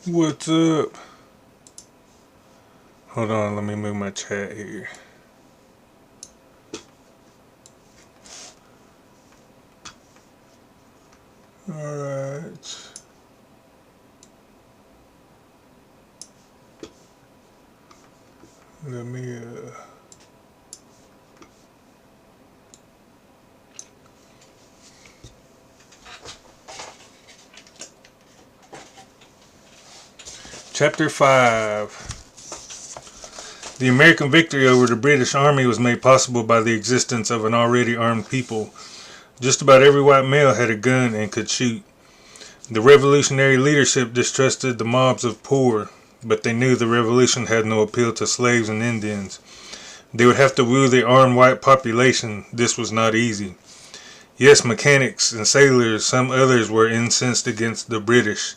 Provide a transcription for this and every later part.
What's up? Hold on, let me move my chat here. Alright. Let me Chapter 5. The American victory over the British Army was made possible by the existence of an already armed people. Just about every white male had a gun and could shoot. The revolutionary leadership distrusted the mobs of poor, but they knew the revolution had no appeal to slaves and Indians. They would have to woo the armed white population. This was not easy. Yes, mechanics and sailors, some others were incensed against the British,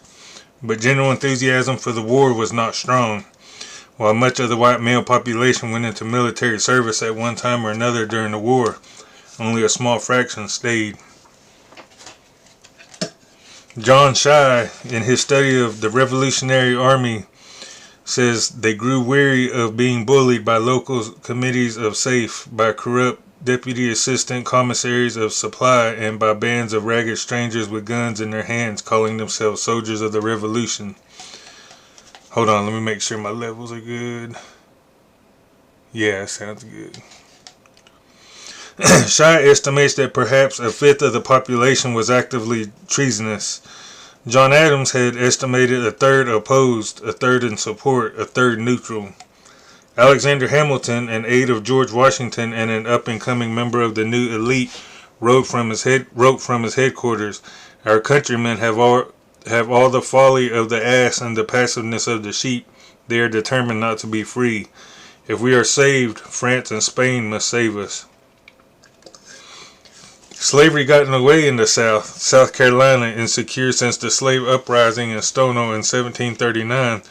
but general enthusiasm for the war was not strong. While much of the white male population went into military service at one time or another during the war, only a small fraction stayed. John Shai, in his study of the Revolutionary Army, says they grew weary of being bullied by local committees of SAFE, by corrupt deputy assistant commissaries of supply, and by bands of ragged strangers with guns in their hands calling themselves soldiers of the revolution. Hold on, let me make sure my levels are good. Yeah, sounds good. Shai estimates that perhaps a fifth of the population was actively treasonous. John Adams had estimated a third opposed, a third in support, a third neutral. Alexander Hamilton, an aide of George Washington and an up-and-coming member of the new elite, wrote from his headquarters, "Our countrymen have all the folly of the ass and the passiveness of the sheep. They are determined not to be free. If we are saved, France and Spain must save us." Slavery got in the way in the South. South Carolina, insecure since the slave uprising in Stono in 1739,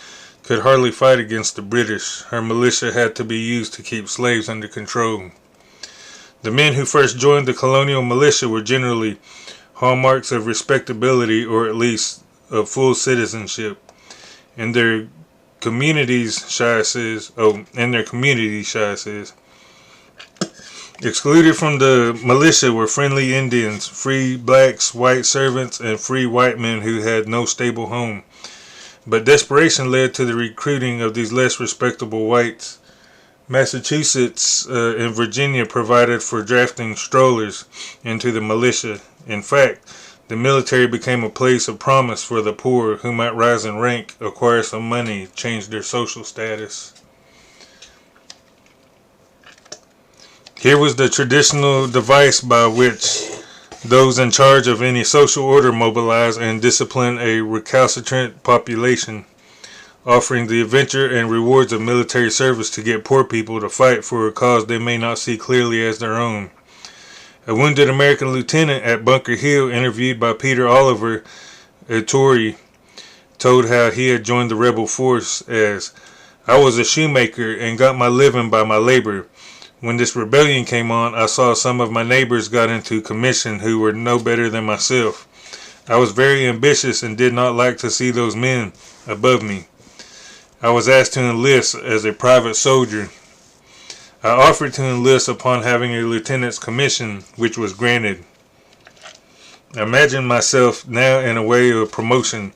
could hardly fight against the British. Her militia had to be used to keep slaves under control. The men who first joined the colonial militia were generally hallmarks of respectability, or at least of full citizenship. In their communities, Shai says. Excluded from the militia were friendly Indians, free blacks, white servants, and free white men who had no stable home. But desperation led to the recruiting of these less respectable whites. Massachusetts and Virginia provided for drafting strollers into the militia. In fact, the military became a place of promise for the poor who might rise in rank, acquire some money, change their social status. Here was the traditional device by which those in charge of any social order mobilize and discipline a recalcitrant population, offering the adventure and rewards of military service to get poor people to fight for a cause they may not see clearly as their own. A wounded American lieutenant at Bunker Hill, interviewed by Peter Oliver, a Tory, told how he had joined the rebel force as, "I was a shoemaker and got my living by my labor. When this rebellion came on, I saw some of my neighbors got into commission who were no better than myself. I was very ambitious and did not like to see those men above me. I was asked to enlist as a private soldier. I offered to enlist upon having a lieutenant's commission, which was granted. I imagine myself now in a way of promotion.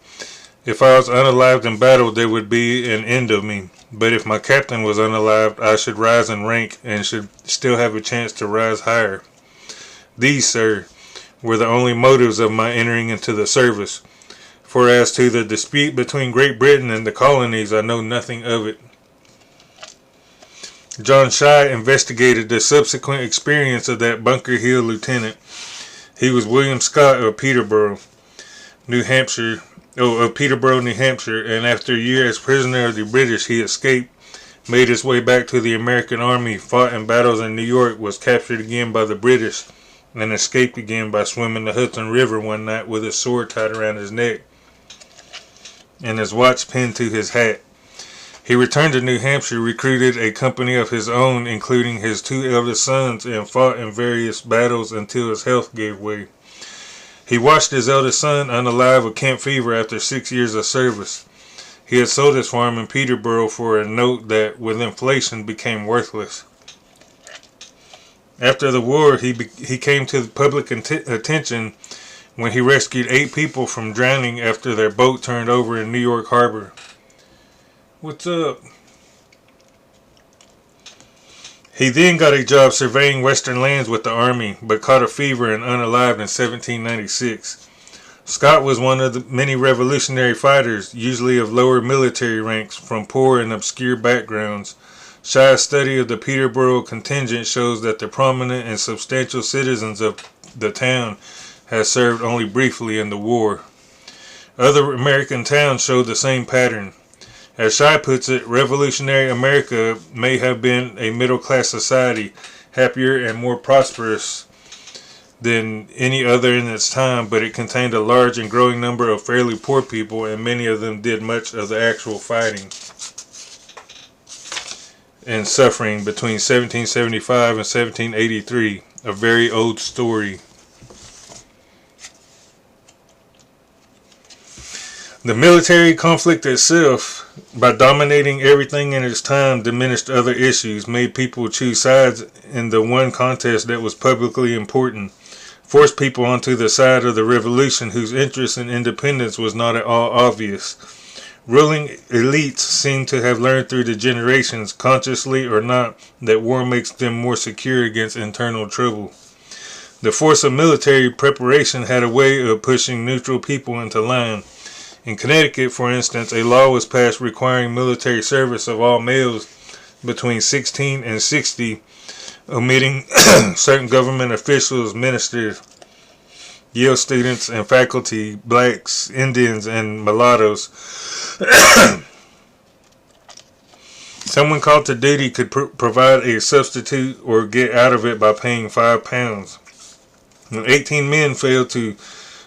If I was unalived in battle, there would be an end of me. But if my captain was unalived, I should rise in rank and should still have a chance to rise higher. These, sir, were the only motives of my entering into the service. For as to the dispute between Great Britain and the colonies, I know nothing of it." John Shai investigated the subsequent experience of that Bunker Hill lieutenant. He was William Scott of Peterborough, New Hampshire, and after a year as prisoner of the British, he escaped, made his way back to the American army, fought in battles in New York, was captured again by the British, and escaped again by swimming the Hudson River one night with his sword tied around his neck and his watch pinned to his hat. He returned to New Hampshire, recruited a company of his own, including his two eldest sons, and fought in various battles until his health gave way. He watched his eldest son unalive of camp fever after 6 years of service. He had sold his farm in Peterborough for a note that, with inflation, became worthless. After the war, he came to public attention when he rescued 8 people from drowning after their boat turned over in New York Harbor. What's up? He then got a job surveying western lands with the Army, but caught a fever and unalived in 1796. Scott was one of the many revolutionary fighters, usually of lower military ranks, from poor and obscure backgrounds. Shy's study of the Peterborough contingent shows that the prominent and substantial citizens of the town had served only briefly in the war. Other American towns showed the same pattern. As Shy puts it, revolutionary America may have been a middle-class society, happier and more prosperous than any other in its time, but it contained a large and growing number of fairly poor people, and many of them did much of the actual fighting and suffering between 1775 and 1783, a very old story. The military conflict itself, by dominating everything in its time, diminished other issues, made people choose sides in the one contest that was publicly important, forced people onto the side of the revolution whose interest in independence was not at all obvious. Ruling elites seem to have learned through the generations, consciously or not, that war makes them more secure against internal trouble. The force of military preparation had a way of pushing neutral people into line. In Connecticut, for instance, a law was passed requiring military service of all males between 16 and 60, omitting certain government officials, ministers, Yale students and faculty, blacks, Indians, and mulattoes. Someone called to duty could provide a substitute or get out of it by paying £5. When 18 men failed to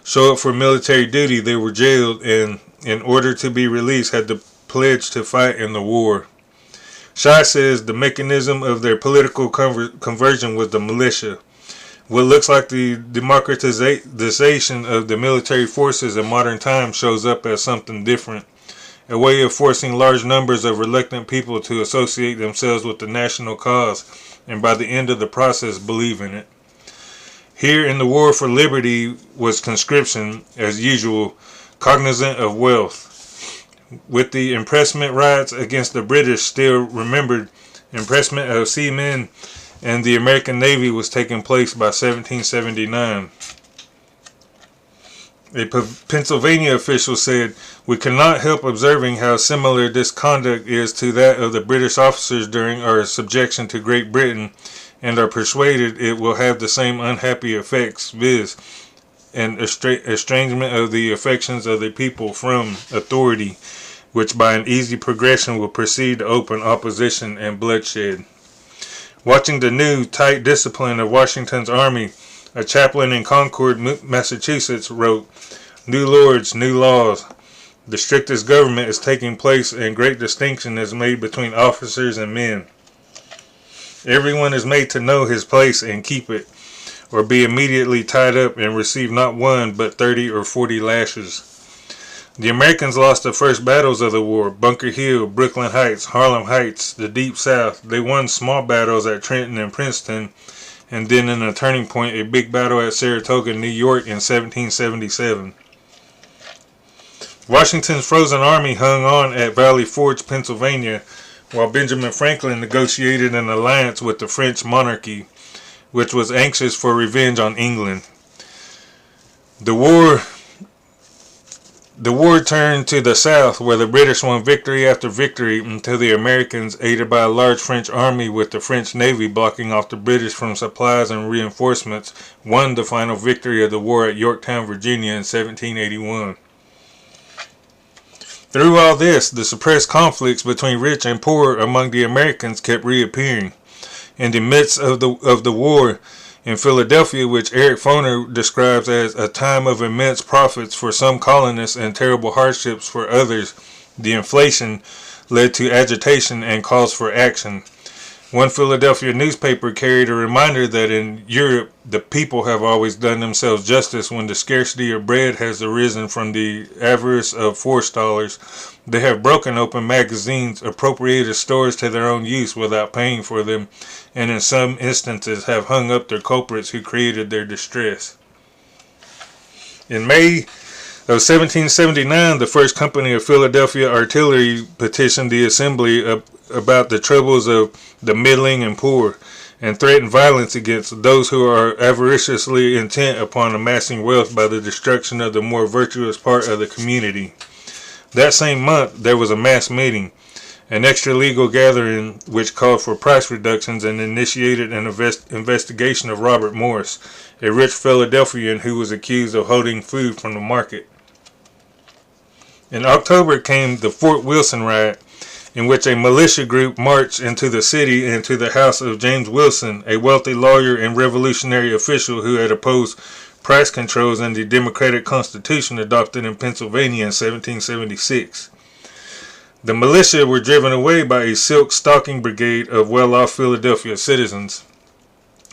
show up for military duty, they were jailed and, in order to be released, had to pledge to fight in the war. Shy says the mechanism of their political conversion was the militia. What looks like the democratization of the military forces in modern times shows up as something different, a way of forcing large numbers of reluctant people to associate themselves with the national cause, and by the end of the process believe in it. Here in the war for liberty was conscription, as usual, cognizant of wealth. With the impressment riots against the British still remembered, impressment of seamen and the American Navy was taking place by 1779. A Pennsylvania official said, "We cannot help observing how similar this conduct is to that of the British officers during our subjection to Great Britain, and are persuaded it will have the same unhappy effects, viz., an estrangement of the affections of the people from authority, which by an easy progression will proceed to open opposition and bloodshed." Watching the new, tight discipline of Washington's army, a chaplain in Concord, Massachusetts, wrote, "New lords, new laws. The strictest government is taking place, and great distinction is made between officers and men. Everyone is made to know his place and keep it, or be immediately tied up and receive not 1 but 30 or 40 lashes." The Americans lost the first battles of the war: Bunker Hill, Brooklyn Heights, Harlem Heights, the Deep South. They won small battles at Trenton and Princeton, and then in a turning point, a big battle at Saratoga, New York in 1777. Washington's frozen army hung on at Valley Forge, Pennsylvania, while Benjamin Franklin negotiated an alliance with the French monarchy, which was anxious for revenge on England. The war turned to the south, where the British won victory after victory until the Americans, aided by a large French army with the French Navy blocking off the British from supplies and reinforcements, won the final victory of the war at Yorktown, Virginia in 1781. Through all this, the suppressed conflicts between rich and poor among the Americans kept reappearing. In the midst of the war in Philadelphia, which Eric Foner describes as a time of immense profits for some colonists and terrible hardships for others, the inflation led to agitation and calls for action. One Philadelphia newspaper carried a reminder that in Europe, the people have always done themselves justice when the scarcity of bread has arisen from the avarice of forestallers. They have broken open magazines, appropriated stores to their own use without paying for them, and in some instances have hung up their culprits who created their distress. In May of 1779, the First Company of Philadelphia Artillery petitioned the Assembly about the troubles of the middling and poor, and threatened violence against those who are avariciously intent upon amassing wealth by the destruction of the more virtuous part of the community. That same month, there was a mass meeting, an extra-legal gathering which called for price reductions and initiated an investigation of Robert Morris, a rich Philadelphian who was accused of holding food from the market. In October came the Fort Wilson riot, in which a militia group marched into the city and to the house of James Wilson, a wealthy lawyer and revolutionary official who had opposed price controls in the Democratic Constitution adopted in Pennsylvania in 1776. The militia were driven away by a silk stocking brigade of well-off Philadelphia citizens.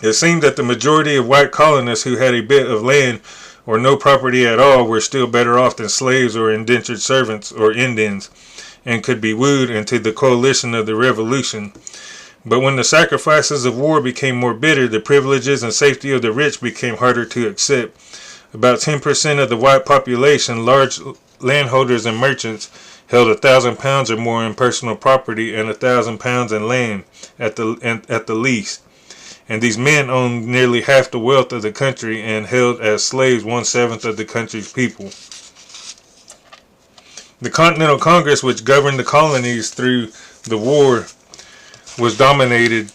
It seemed that the majority of white colonists who had a bit of land or no property at all were still better off than slaves or indentured servants or Indians, and could be wooed into the coalition of the Revolution. But when the sacrifices of war became more bitter, the privileges and safety of the rich became harder to accept. About 10% of the white population, large landholders and merchants, held £1,000 or more in personal property and £1,000 in land at the least. And these men owned nearly half the wealth of the country and held as slaves 1/7 of the country's people. The Continental Congress, which governed the colonies through the war, was dominated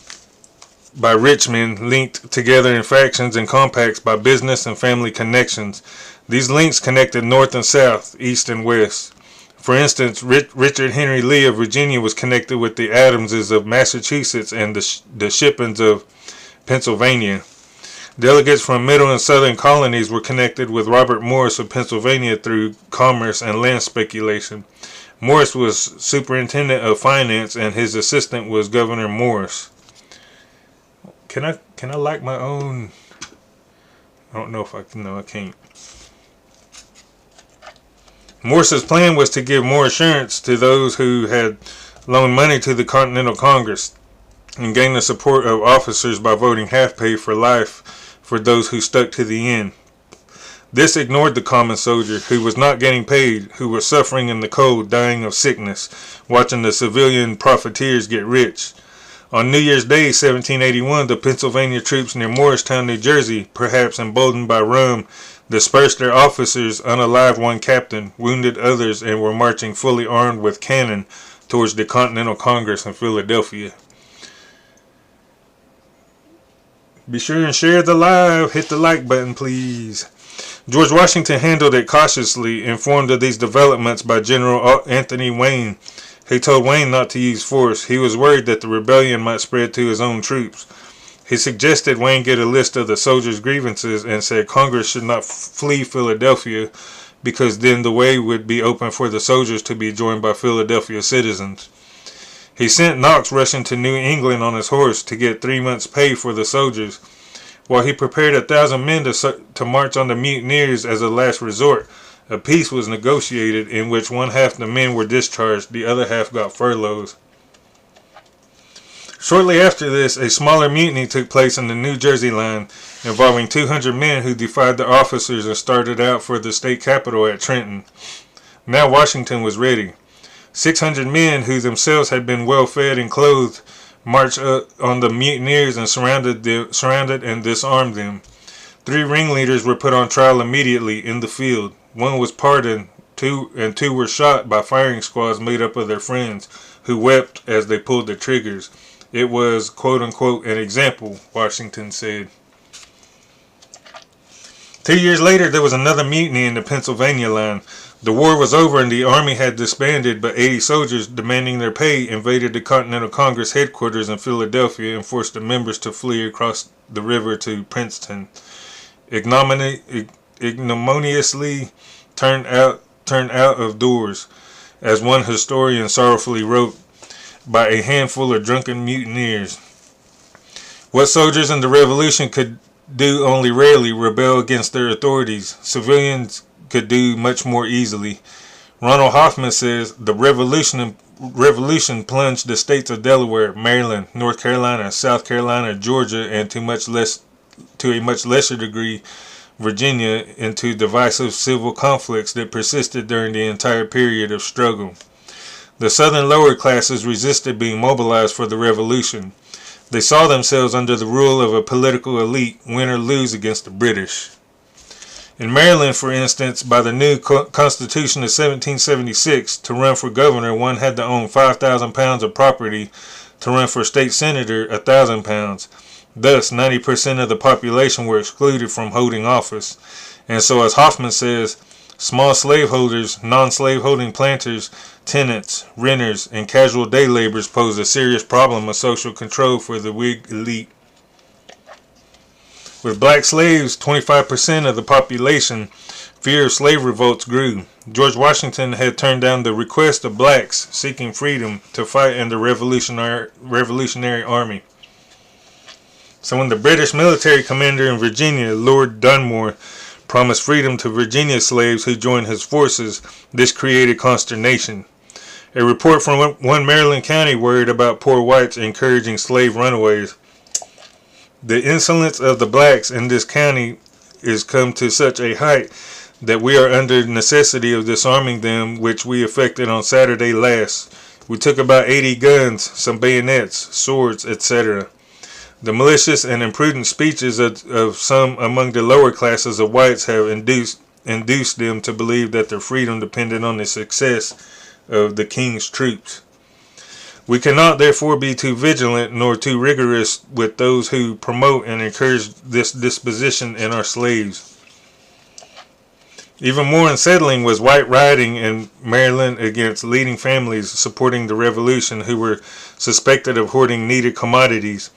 by rich men linked together in factions and compacts by business and family connections. These links connected North and South, East and West. For instance, Richard Henry Lee of Virginia was connected with the Adamses of Massachusetts and the Shippens of Pennsylvania. Delegates from middle and southern colonies were connected with Robert Morris of Pennsylvania through commerce and land speculation. Morris was superintendent of finance and his assistant was Governor Morris. Can I like my own? I don't know if I can. No, I can't. Morris's plan was to give more assurance to those who had loaned money to the Continental Congress and gain the support of officers by voting half pay for life for those who stuck to the end. This ignored the common soldier, who was not getting paid, who was suffering in the cold, dying of sickness, watching the civilian profiteers get rich. On New Year's Day, 1781, the Pennsylvania troops near Morristown, New Jersey, perhaps emboldened by rum, dispersed their officers, unalived one captain, wounded others, and were marching fully armed with cannon towards the Continental Congress in Philadelphia. Be sure and share the live. Hit the like button, please. George Washington handled it cautiously, informed of these developments by General Anthony Wayne. He told Wayne not to use force. He was worried that the rebellion might spread to his own troops. He suggested Wayne get a list of the soldiers' grievances and said Congress should not flee Philadelphia because then the way would be open for the soldiers to be joined by Philadelphia citizens. He sent Knox rushing to New England on his horse to get 3 months' pay for the soldiers. While he prepared 1,000 men to march on the mutineers as a last resort, a peace was negotiated in which one half the men were discharged, the other half got furloughs. Shortly after this, a smaller mutiny took place in the New Jersey line, involving 200 men who defied the officers and started out for the state capitol at Trenton. Now Washington was ready. 600 men who themselves had been well fed and clothed marched on the mutineers and surrounded and disarmed them. 3 ringleaders were put on trial immediately in the field. One was pardoned, two were shot by firing squads made up of their friends, who wept as they pulled the triggers. It was, quote-unquote, an example, Washington said. 2 years later, there was another mutiny in the Pennsylvania line. The war was over and the army had disbanded, but 80 soldiers demanding their pay invaded the Continental Congress headquarters in Philadelphia and forced the members to flee across the river to Princeton. Ignominiously turned out of doors, as one historian sorrowfully wrote, by a handful of drunken mutineers. What soldiers in the revolution could do only rarely, rebel against their authorities, civilians could do much more easily. Ronald Hoffman says the revolution plunged the states of Delaware, Maryland, North Carolina, South Carolina, Georgia, and to a much lesser degree Virginia into divisive civil conflicts that persisted during the entire period of struggle. The Southern lower classes resisted being mobilized for the revolution. They saw themselves under the rule of a political elite, win or lose against the British. In Maryland, for instance, by the new Constitution of 1776, to run for governor, one had to own 5,000 pounds of property. To run for state senator, 1,000 pounds. Thus, 90% of the population were excluded from holding office. And so, as Hoffman says, small slaveholders, non-slaveholding planters, tenants, renters, and casual day laborers posed a serious problem of social control for the Whig elite. With black slaves, 25% of the population, fear of slave revolts grew. George Washington had turned down the request of blacks seeking freedom to fight in the Revolutionary Army. So when the British military commander in Virginia, Lord Dunmore, promised freedom to Virginia slaves who joined his forces, this created consternation. A report from one Maryland county worried about poor whites encouraging slave runaways. The insolence of the blacks in this county is come to such a height that we are under necessity of disarming them, which we effected on Saturday last. We took about 80 guns, some bayonets, swords, etc. The malicious and imprudent speeches of some among the lower classes of whites have induced them to believe that their freedom depended on the success of the king's troops. We cannot therefore be too vigilant nor too rigorous with those who promote and encourage this disposition in our slaves. Even more unsettling was white rioting in Maryland against leading families supporting the revolution who were suspected of hoarding needed commodities.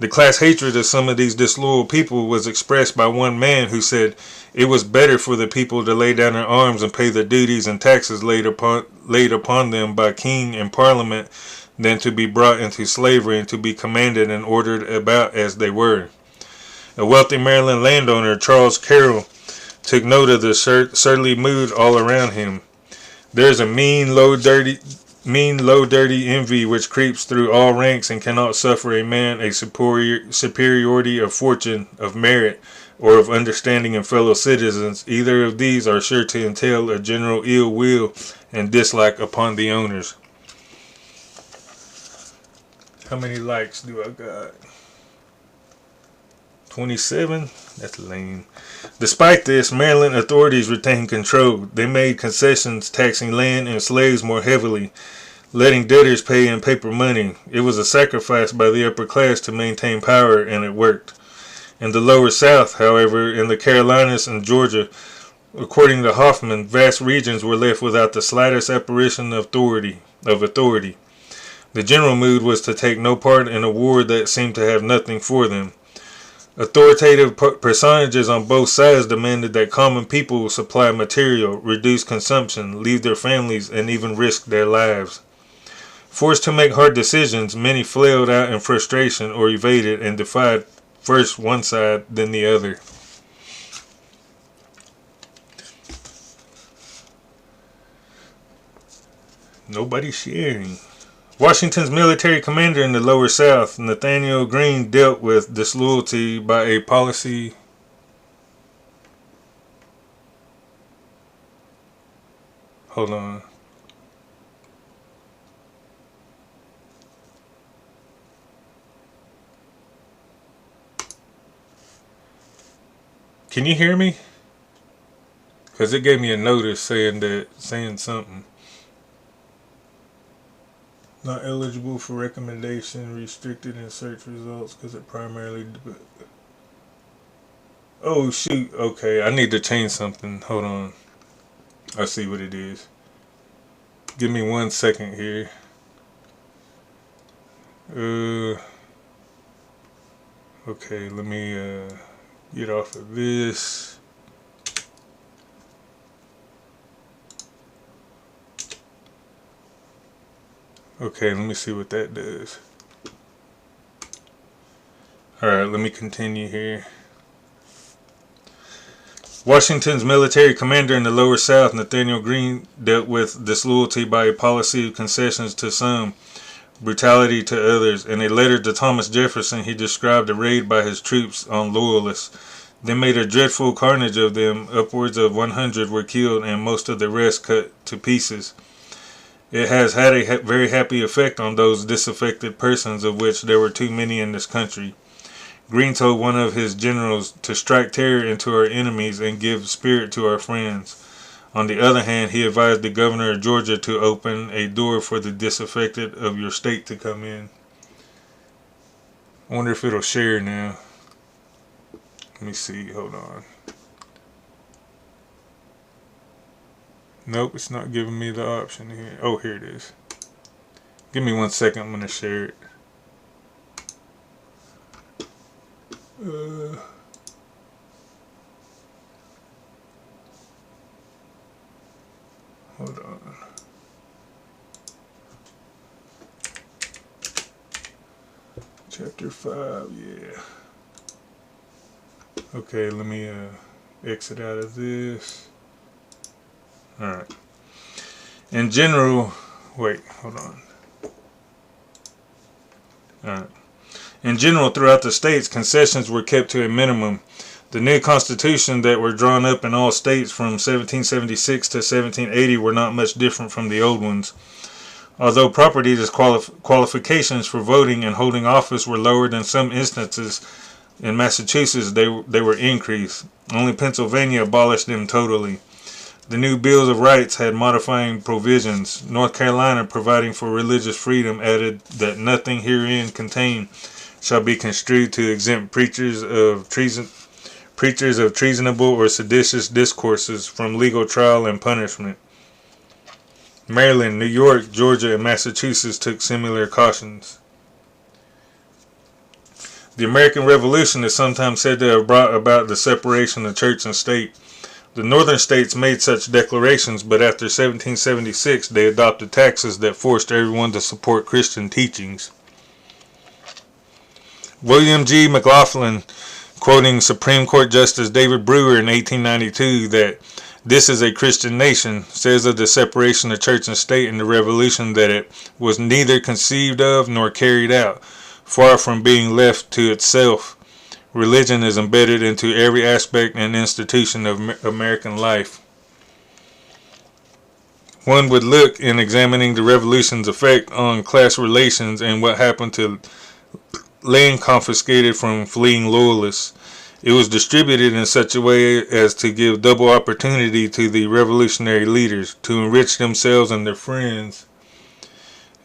The class hatred of some of these disloyal people was expressed by one man who said it was better for the people to lay down their arms and pay the duties and taxes laid upon them by king and parliament than to be brought into slavery and to be commanded and ordered about as they were. A wealthy Maryland landowner, Charles Carroll, took note of the surly mood all around him. There is a mean, low, dirty envy which creeps through all ranks and cannot suffer a man a superiority of fortune, of merit, or of understanding in fellow citizens. Either of these are sure to entail a general ill will and dislike upon the owners. How many likes do I got? 27? That's lame. Despite this, Maryland authorities retained control. They made concessions taxing land and slaves more heavily, letting debtors pay in paper money. It was a sacrifice by the upper class to maintain power, and it worked. In the lower South, however, in the Carolinas and Georgia, according to Hoffman, vast regions were left without the slightest apparition of authority. The general mood was to take no part in a war that seemed to have nothing for them. Authoritative personages on both sides demanded that common people supply material, reduce consumption, leave their families, and even risk their lives. Forced to make hard decisions, many flailed out in frustration or evaded and defied first one side, then the other. Nobody's sharing. Washington's military commander in the lower South, Nathaniel Greene, dealt with disloyalty by a policy Hold on. Can you hear me? Because it gave me a notice saying something. Not eligible for recommendation, restricted in search results because it primarily... Oh shoot, okay, I need to change something. Hold on. I'll see what it is. Give me 1 second here. Okay, let me get off of this. Okay, let me see what that does. Alright, let me continue here. Washington's military commander in the lower South, Nathanael Greene, dealt with disloyalty by a policy of concessions to some, brutality to others. In a letter to Thomas Jefferson, he described a raid by his troops on Loyalists. They made a dreadful carnage of them. Upwards of 100 were killed and most of the rest cut to pieces. It has had a very happy effect on those disaffected persons, of which there were too many in this country. Greene told one of his generals to strike terror into our enemies and give spirit to our friends. On the other hand, he advised the governor of Georgia to open a door for the disaffected of your state to come in. I wonder if it'll share now. Let me see. Hold on. Nope, it's not giving me the option here. Oh, here it is. Give me 1 second. I'm going to share it. Hold on. Chapter 5, yeah. Okay, let me exit out of this. Alright. In general, wait, hold on. Alright. In general, throughout the states, concessions were kept to a minimum. The new constitution that were drawn up in all states from 1776 to 1780 were not much different from the old ones. Although property qualifications for voting and holding office were lowered in some instances, in Massachusetts they were increased. Only Pennsylvania abolished them totally. The new Bills of Rights had modifying provisions. North Carolina, providing for religious freedom, added that nothing herein contained shall be construed to exempt preachers of treasonable or seditious discourses from legal trial and punishment. Maryland, New York, Georgia, and Massachusetts took similar cautions. The American Revolution is sometimes said to have brought about the separation of church and state. The northern states made such declarations, but after 1776 they adopted taxes that forced everyone to support Christian teachings. William G. McLaughlin, quoting Supreme Court Justice David Brewer in 1892 that this is a Christian nation, says of the separation of church and state in the Revolution that it was neither conceived of nor carried out. Far from being left to itself, religion is embedded into every aspect and institution of American life. One would look in examining the Revolution's effect on class relations and what happened to land confiscated from fleeing Loyalists. It was distributed in such a way as to give double opportunity to the revolutionary leaders to enrich themselves and their friends,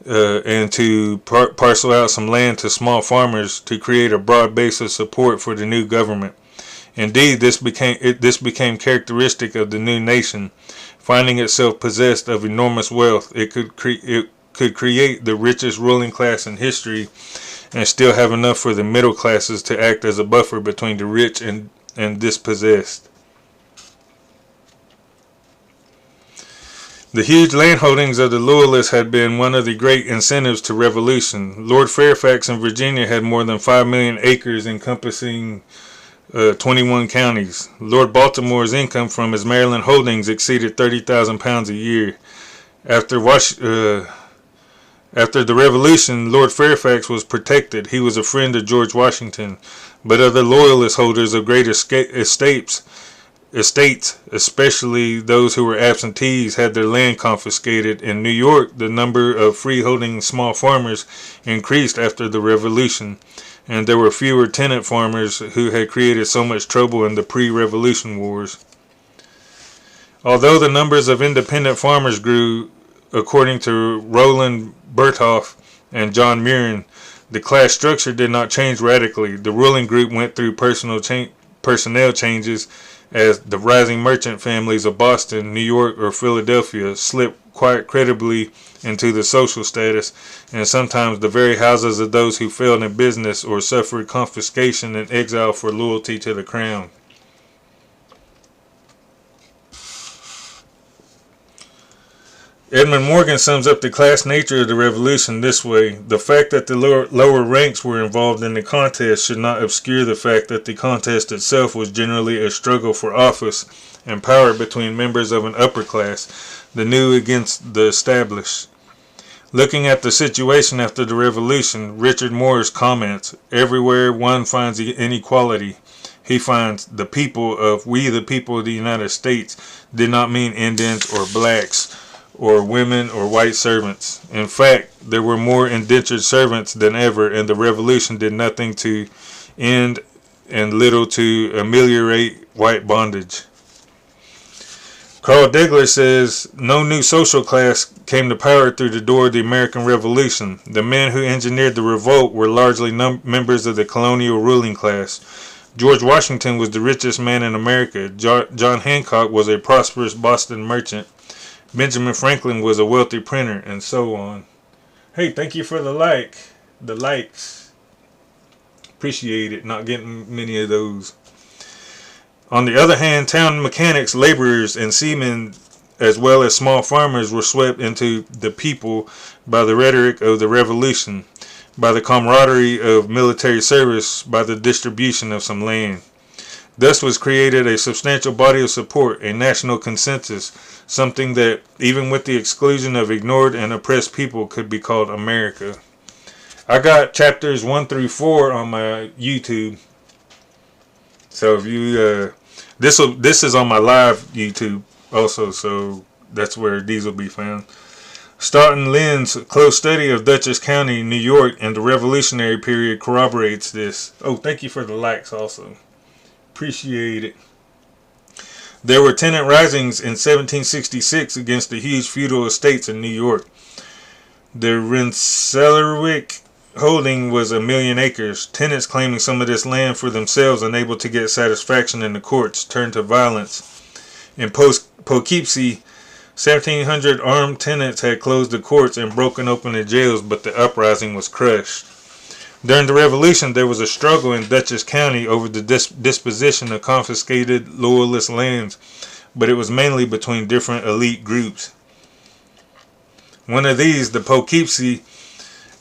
and to parcel out some land to small farmers to create a broad base of support for the new government. Indeed, this became characteristic of the new nation. Finding itself possessed of enormous wealth, it could create the richest ruling class in history and still have enough for the middle classes to act as a buffer between the rich and dispossessed. The huge landholdings of the Loyalists had been one of the great incentives to revolution. Lord Fairfax in Virginia had more than 5 million acres encompassing 21 counties. Lord Baltimore's income from his Maryland holdings exceeded 30,000 pounds a year. After the Revolution, Lord Fairfax was protected. He was a friend of George Washington, but other Loyalist holders of great estates, especially those who were absentees, had their land confiscated. In New York, the number of freeholding small farmers increased after the Revolution, and there were fewer tenant farmers who had created so much trouble in the pre-Revolution wars. Although the numbers of independent farmers grew, according to Roland Berthoff and John Murin, the class structure did not change radically. The ruling group went through personnel changes as the rising merchant families of Boston, New York, or Philadelphia slipped quite credibly into the social status, and sometimes the very houses of those who failed in business or suffered confiscation and exile for loyalty to the crown. Edmund Morgan sums up the class nature of the revolution this way: the fact that the lower ranks were involved in the contest should not obscure the fact that the contest itself was generally a struggle for office and power between members of an upper class, the new against the established. Looking at the situation after the revolution, Richard Morris comments, everywhere one finds inequality. He finds the people of we the people of the United States did not mean Indians or blacks or women or white servants. In fact, there were more indentured servants than ever, and the revolution did nothing to end and little to ameliorate white bondage. Carl Degler says, no new social class came to power through the door of the American Revolution. The men who engineered the revolt were largely members of the colonial ruling class. George Washington was the richest man in America. John Hancock was a prosperous Boston merchant. Benjamin Franklin was a wealthy printer, and so on. Hey, thank you for the likes. Appreciate it. Not getting many of those. On the other hand, town mechanics, laborers, and seamen, as well as small farmers, were swept into the people by the rhetoric of the revolution, by the camaraderie of military service, by the distribution of some land. Thus was created a substantial body of support, a national consensus, something that, even with the exclusion of ignored and oppressed people, could be called America. I got chapters 1 through 4 on my YouTube. So if you this is on my live YouTube also, so that's where these will be found. Staunton Lynn's close study of Dutchess County, New York, and the Revolutionary period corroborates this. Oh, thank you for the likes also. Appreciate it. There were tenant risings in 1766 against the huge feudal estates in New York. The Rensselaerwyck holding was 1 million acres. Tenants claiming some of this land for themselves, unable to get satisfaction in the courts, turned to violence. In Poughkeepsie, 1,700 armed tenants had closed the courts and broken open the jails, but the uprising was crushed. During the Revolution, there was a struggle in Dutchess County over the disposition of confiscated Loyalist lands, but it was mainly between different elite groups. One of these, the Poughkeepsie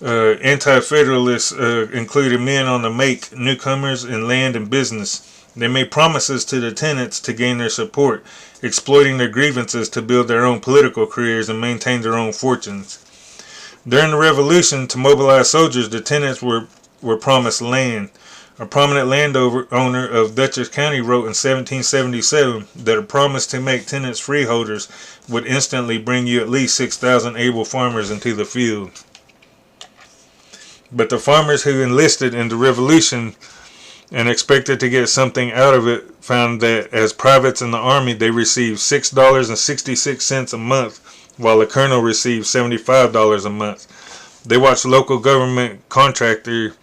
Anti-Federalists, included men on the make, newcomers in land and business. They made promises to the tenants to gain their support, exploiting their grievances to build their own political careers and maintain their own fortunes. During the Revolution, to mobilize soldiers, the tenants were promised land. A prominent landowner of Dutchess County wrote in 1777 that a promise to make tenants freeholders would instantly bring you at least 6,000 able farmers into the field. But the farmers who enlisted in the Revolution and expected to get something out of it found that as privates in the army they received $6.66 a month, while a colonel received $75 a month. They watched local government contractor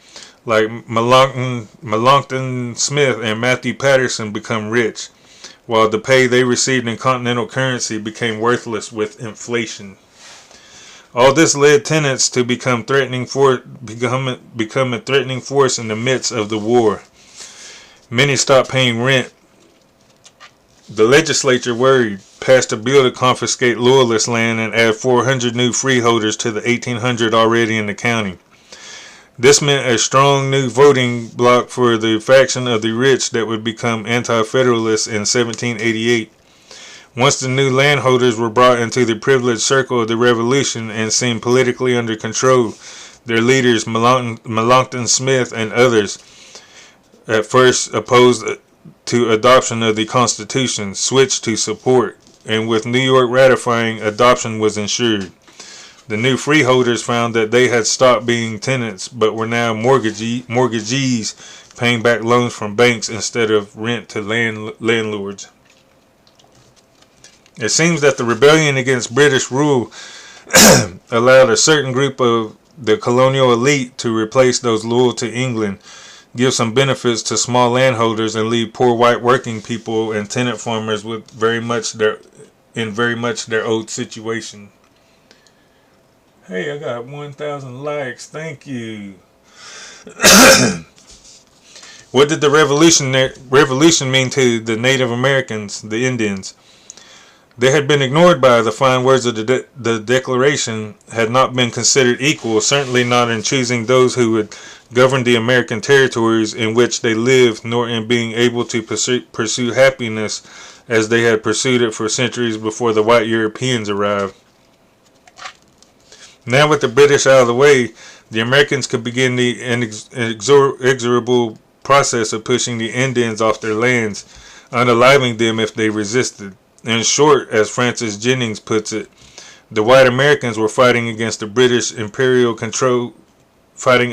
like Melancton Smith and Matthew Patterson become rich, while the pay they received in continental currency became worthless with inflation. All this led tenants to become a threatening force in the midst of the war. Many stopped paying rent. The legislature, worried, passed a bill to confiscate Loyalist land and add 400 new freeholders to the 1,800 already in the county. This meant a strong new voting bloc for the faction of the rich that would become anti-federalists in 1788. Once the new landholders were brought into the privileged circle of the Revolution and seemed politically under control, their leaders, Melancton Smith and others, at first opposed to adoption of the Constitution, switched to support, and with New York ratifying, adoption was ensured. The new freeholders found that they had stopped being tenants, but were now mortgagees paying back loans from banks instead of rent to landlords. It seems that the rebellion against British rule allowed a certain group of the colonial elite to replace those loyal to England, give some benefits to small landholders, and leave poor white working people and tenant farmers with very much their old situation. Hey, I got 1,000 likes. Thank you. What did the revolution mean to the Native Americans, the Indians? They had been ignored by the fine words of the Declaration, had not been considered equal, certainly not in choosing those who would govern the American territories in which they lived, nor in being able to pursue happiness as they had pursued it for centuries before the white Europeans arrived. Now with the British out of the way, the Americans could begin the inexorable process of pushing the Indians off their lands, unaliving them if they resisted. In short, as Francis Jennings puts it, the white Americans were fighting against British imperial control in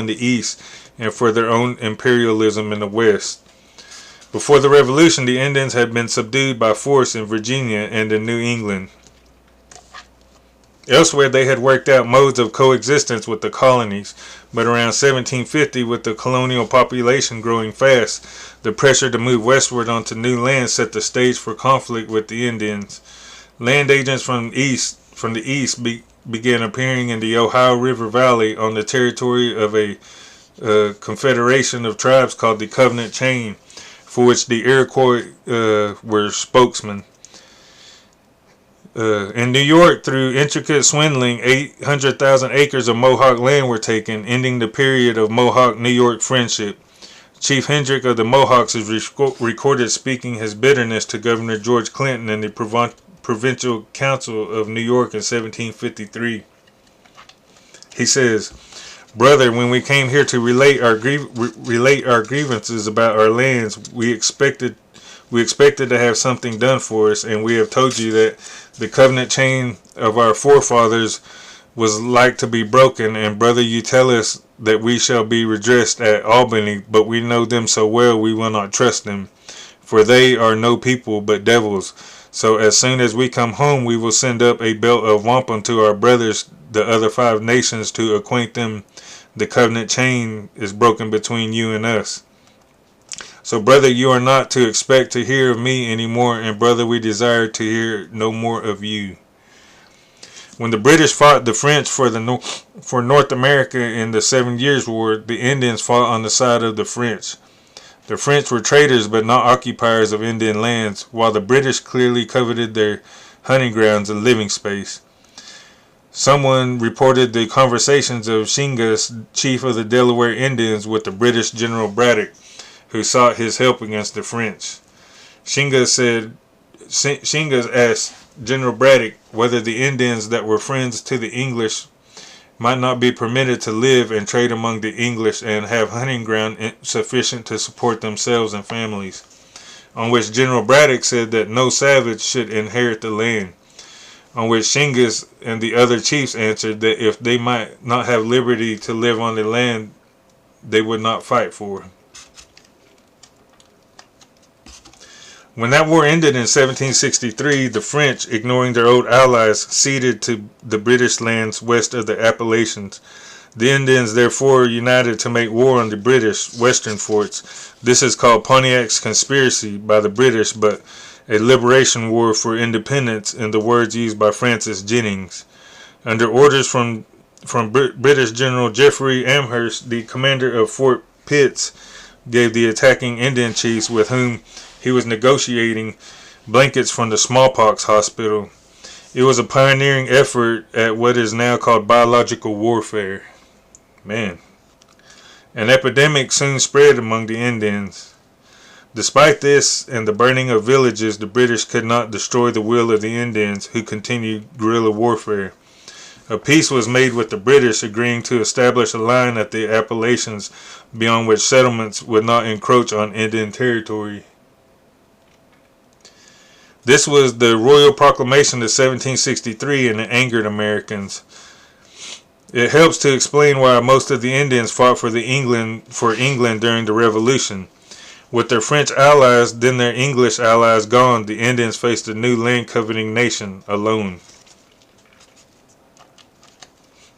the East and for their own imperialism in the West. Before the Revolution, the Indians had been subdued by force in Virginia and in New England. Elsewhere, they had worked out modes of coexistence with the colonies, but around 1750, with the colonial population growing fast, the pressure to move westward onto new land set the stage for conflict with the Indians. Land agents from the east began appearing in the Ohio River Valley on the territory of a confederation of tribes called the Covenant Chain, for which the Iroquois were spokesmen. In New York, through intricate swindling, 800,000 acres of Mohawk land were taken, ending the period of Mohawk-New York friendship. Chief Hendrick of the Mohawks is recorded speaking his bitterness to Governor George Clinton in the Provincial Council of New York in 1753. He says, "Brother, when we came here to relate our grievances about our lands, we expected to have something done for us, and we have told you that the covenant chain of our forefathers was like to be broken, and brother, you tell us that we shall be redressed at Albany, but we know them so well we will not trust them, for they are no people but devils. So as soon as we come home, we will send up a belt of wampum to our brothers, the other 5 nations, to acquaint them the covenant chain is broken between you and us. So, brother, you are not to expect to hear of me anymore, and brother, we desire to hear no more of you." When the British fought the French for North America in the 7 Years' War, the Indians fought on the side of the French. The French were traders but not occupiers of Indian lands, while the British clearly coveted their hunting grounds and living space. Someone reported the conversations of Shingas, chief of the Delaware Indians, with the British General Braddock, who sought his help against the French. Shingas asked General Braddock whether the Indians that were friends to the English might not be permitted to live and trade among the English and have hunting ground sufficient to support themselves and families, on which General Braddock said that no savage should inherit the land, on which Shingas and the other chiefs answered that if they might not have liberty to live on the land, they would not fight for it. When that war ended in 1763, the French, ignoring their old allies, ceded to the British lands west of the Appalachians. The Indians therefore united to make war on the British western forts. This is called Pontiac's conspiracy by the British, but a liberation war for independence in the words used by Francis Jennings. Under orders from British General Jeffrey Amherst, the commander of Fort Pitts gave the attacking Indian chiefs with whom he was negotiating blankets from the smallpox hospital. It was a pioneering effort at what is now called biological warfare. Man. An epidemic soon spread among the Indians. Despite this and the burning of villages, the British could not destroy the will of the Indians, who continued guerrilla warfare. A peace was made with the British, agreeing to establish a line at the Appalachians beyond which settlements would not encroach on Indian territory. This was the Royal Proclamation of 1763, and it angered Americans. It helps to explain why most of the Indians fought for England during the Revolution. With their French allies, then their English allies gone, the Indians faced a new land-coveting nation alone.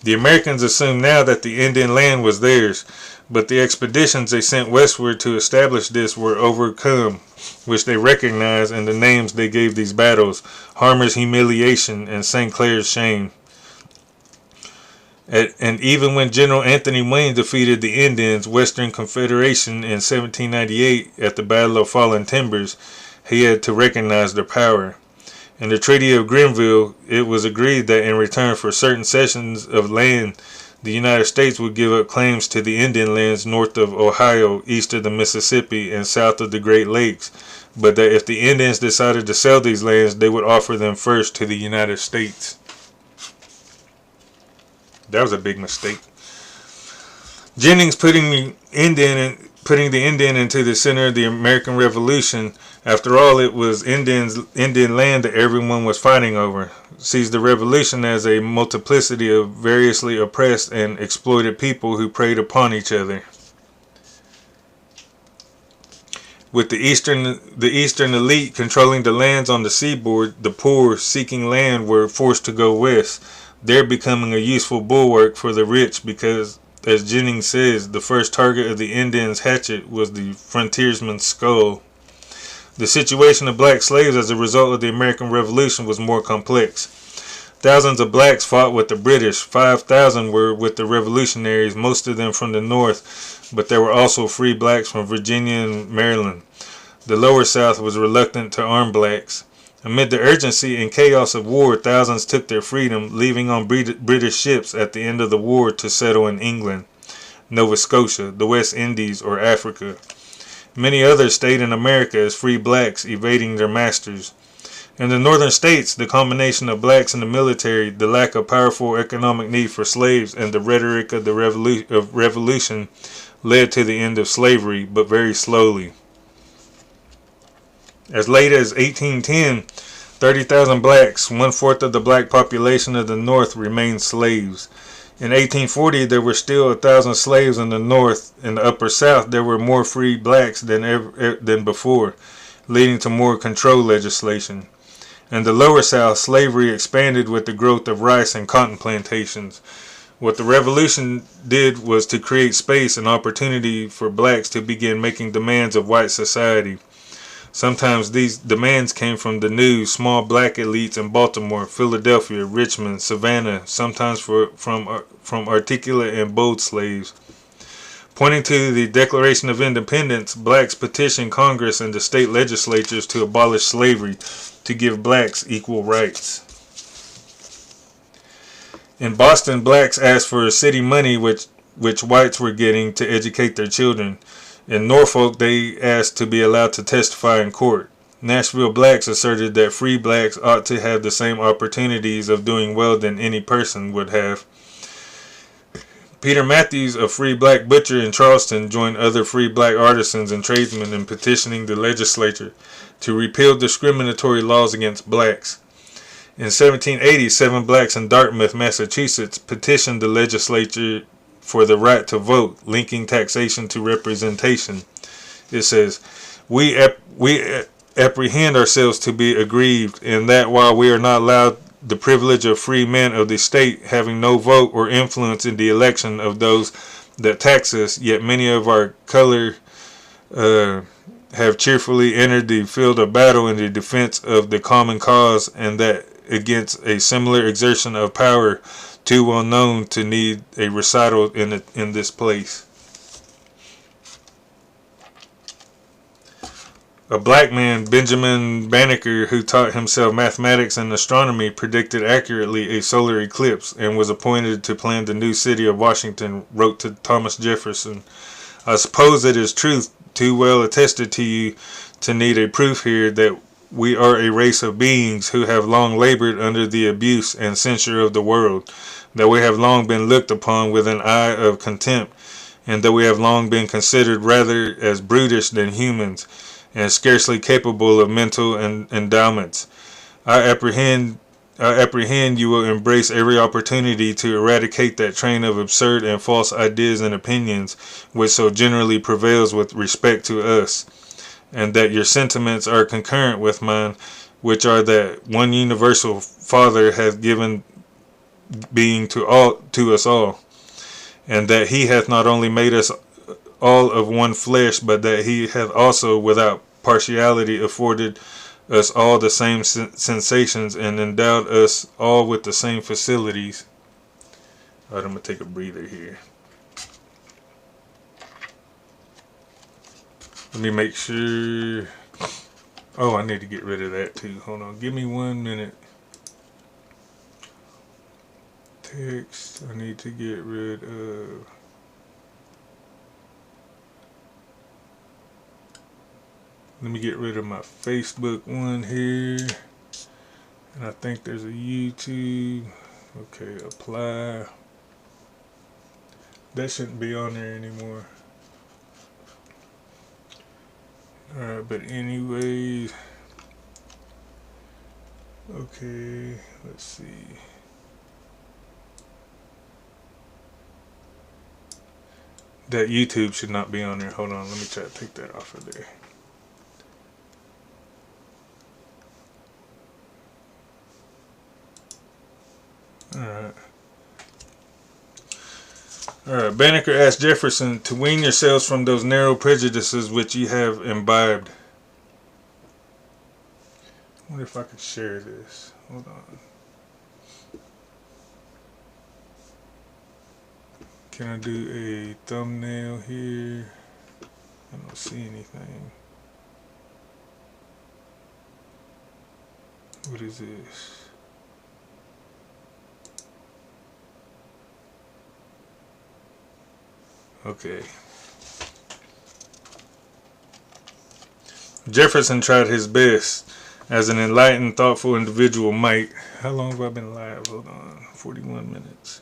The Americans assumed now that the Indian land was theirs, but the expeditions they sent westward to establish this were overcome, which they recognized in the names they gave these battles: Harmer's Humiliation and St. Clair's Shame. And even when General Anthony Wayne defeated the Indians, Western Confederation in 1798 at the Battle of Fallen Timbers, he had to recognize their power. In the Treaty of Grenville, it was agreed that in return for certain cessions of land, the United States would give up claims to the Indian lands north of Ohio, east of the Mississippi, and south of the Great Lakes, but that if the Indians decided to sell these lands, they would offer them first to the United States. That was a big mistake. Jennings putting the Indian into the center of the American Revolution. After all, it was Indian land that everyone was fighting over. Sees the revolution as a multiplicity of variously oppressed and exploited people who preyed upon each other. With the eastern elite controlling the lands on the seaboard, the poor seeking land were forced to go west, there becoming a useful bulwark for the rich because, as Jennings says, the first target of the Indians' hatchet was the frontiersman's skull. The situation of black slaves as a result of the American Revolution was more complex. Thousands of blacks fought with the British. 5,000 were with the revolutionaries, most of them from the North, but there were also free blacks from Virginia and Maryland. The lower South was reluctant to arm blacks. Amid the urgency and chaos of war, thousands took their freedom, leaving on British ships at the end of the war to settle in England, Nova Scotia, the West Indies, or Africa. Many others stayed in America as free blacks, evading their masters. In the northern states, the combination of blacks in the military, the lack of powerful economic need for slaves, and the rhetoric of the revolution led to the end of slavery, but very slowly. As late as 1810, 30,000 blacks, one-fourth of the black population of the North, remained slaves. In 1840, there were still 1,000 slaves in the North. In the Upper South, there were more free blacks than before, leading to more control legislation. In the Lower South, slavery expanded with the growth of rice and cotton plantations. What the Revolution did was to create space and opportunity for blacks to begin making demands of white society. Sometimes these demands came from the new small black elites in Baltimore, Philadelphia, Richmond, Savannah, sometimes from articulate and bold slaves. Pointing to the Declaration of Independence, blacks petitioned Congress and the state legislatures to abolish slavery, to give blacks equal rights. In Boston, blacks asked for city money which whites were getting to educate their children. In Norfolk, they asked to be allowed to testify in court. Nashville blacks asserted that free blacks ought to have the same opportunities of doing well than any person would have. Peter Matthews, a free black butcher in Charleston, joined other free black artisans and tradesmen in petitioning the legislature to repeal discriminatory laws against blacks. In 1780, 7 blacks in Dartmouth, Massachusetts, petitioned the legislature for the right to vote, linking taxation to representation. It says, we apprehend ourselves to be aggrieved in that while we are not allowed the privilege of free men of the state having no vote or influence in the election of those that tax us, yet many of our color have cheerfully entered the field of battle in the defense of the common cause, and that against a similar exertion of power too well known to need a recital in this place. A black man, Benjamin Banneker, who taught himself mathematics and astronomy, predicted accurately a solar eclipse and was appointed to plan the new city of Washington, wrote to Thomas Jefferson, I suppose it is truth too well attested to you to need a proof here that we are a race of beings who have long labored under the abuse and censure of the world, that we have long been looked upon with an eye of contempt, and that we have long been considered rather as brutish than humans, and scarcely capable of mental endowments. I apprehend you will embrace every opportunity to eradicate that train of absurd and false ideas and opinions which so generally prevails with respect to us, and that your sentiments are concurrent with mine, which are that one universal Father hath given being to us all, and that he hath not only made us all of one flesh, but that he hath also without partiality afforded us all the same sensations and endowed us all with the same facilities. Alright, I'm going to take a breather here. Let me make sure. Oh, I need to get rid of that too. Hold on. Give me 1 minute. Text. I need to get rid of. Let me get rid of my Facebook one here. And I think there's a YouTube. Okay, apply. That shouldn't be on there anymore. Alright, but anyways. Okay, let's see. That YouTube should not be on there. Hold on, let me try to take that off of there. Alright, Banneker asked Jefferson to wean yourselves from those narrow prejudices which you have imbibed. I wonder if I could share this. Hold on. Can I do a thumbnail here? I don't see anything. What is this? Okay. Jefferson tried his best, as an enlightened, thoughtful individual might. How long have I been live? Hold on. 41 minutes.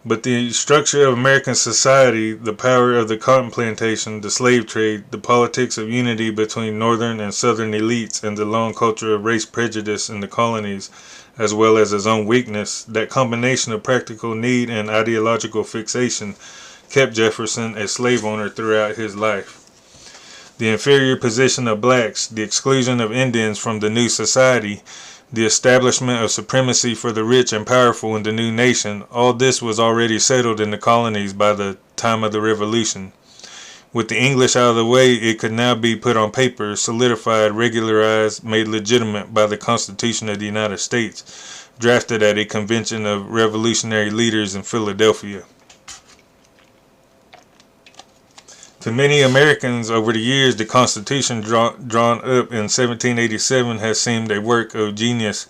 But the structure of American society, the power of the cotton plantation, the slave trade, the politics of unity between northern and southern elites, and the long culture of race prejudice in the colonies, as well as his own weakness, that combination of practical need and ideological fixation kept Jefferson a slave owner throughout his life. The inferior position of blacks, the exclusion of Indians from the new society, the establishment of supremacy for the rich and powerful in the new nation, all this was already settled in the colonies by the time of the Revolution. With the English out of the way, it could now be put on paper, solidified, regularized, made legitimate by the Constitution of the United States, drafted at a convention of revolutionary leaders in Philadelphia. To many Americans over the years, the Constitution drawn up in 1787 has seemed a work of genius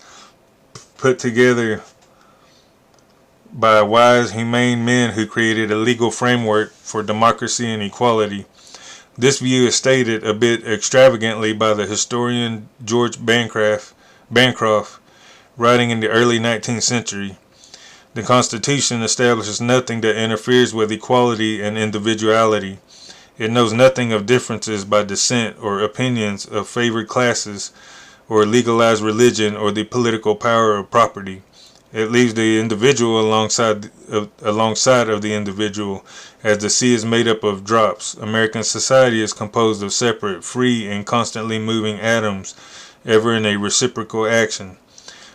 put together by wise, humane men who created a legal framework for democracy and equality. This view is stated a bit extravagantly by the historian George Bancroft, writing in the early 19th century. The Constitution establishes nothing that interferes with equality and individuality. It knows nothing of differences by descent or opinions of favored classes or legalized religion or the political power of property. It leaves the individual alongside of the individual, as the sea is made up of drops. American society is composed of separate, free, and constantly moving atoms, ever in a reciprocal action,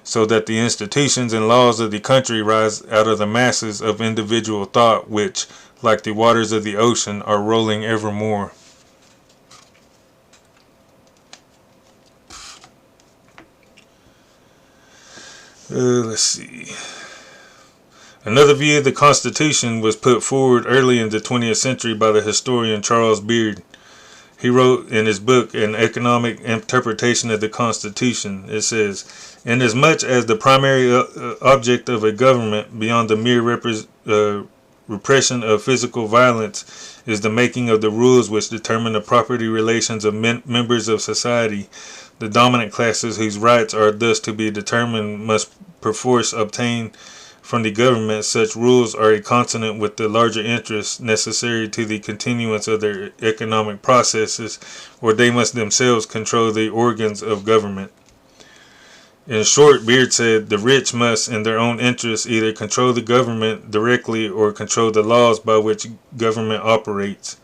so that the institutions and laws of the country rise out of the masses of individual thought which, like the waters of the ocean, are rolling evermore. Let's see. Another view of the Constitution was put forward early in the 20th century by the historian Charles Beard. He wrote in his book, An Economic Interpretation of the Constitution, it says, inasmuch as the primary object of a government, beyond the mere repression of physical violence, is the making of the rules which determine the property relations of members of society, the dominant classes whose rights are thus to be determined must perforce obtain from the government such rules are consonant with the larger interests necessary to the continuance of their economic processes, or they must themselves control the organs of government. In short, Beard said, the rich must, in their own interests, either control the government directly or control the laws by which government operates.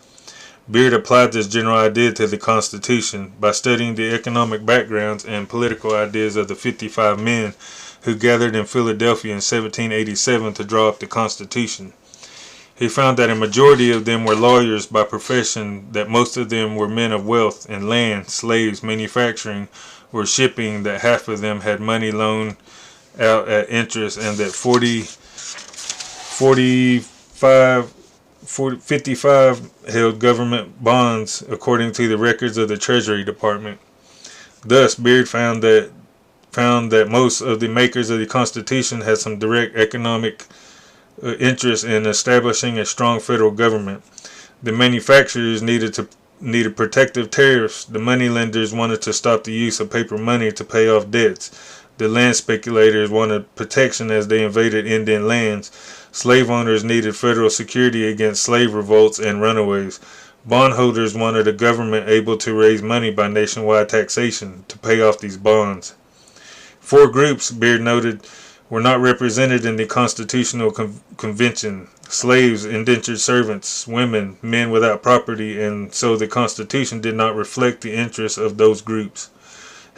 Beard applied this general idea to the Constitution by studying the economic backgrounds and political ideas of the 55 men who gathered in Philadelphia in 1787 to draw up the Constitution. He found that a majority of them were lawyers by profession, that most of them were men of wealth and land, slaves, manufacturing, or shipping, that half of them had money loaned out at interest, and that 55 held government bonds according to the records of the Treasury Department. Thus, Beard found that most of the makers of the Constitution had some direct economic interest in establishing a strong federal government. The manufacturers needed protective tariffs. The moneylenders wanted to stop the use of paper money to pay off debts. The land speculators wanted protection as they invaded Indian lands. Slave owners needed federal security against slave revolts and runaways. Bondholders wanted a government able to raise money by nationwide taxation to pay off these bonds. Four groups, Beard noted, were not represented in the Constitutional Convention: slaves, indentured servants, women, men without property, and so the Constitution did not reflect the interests of those groups.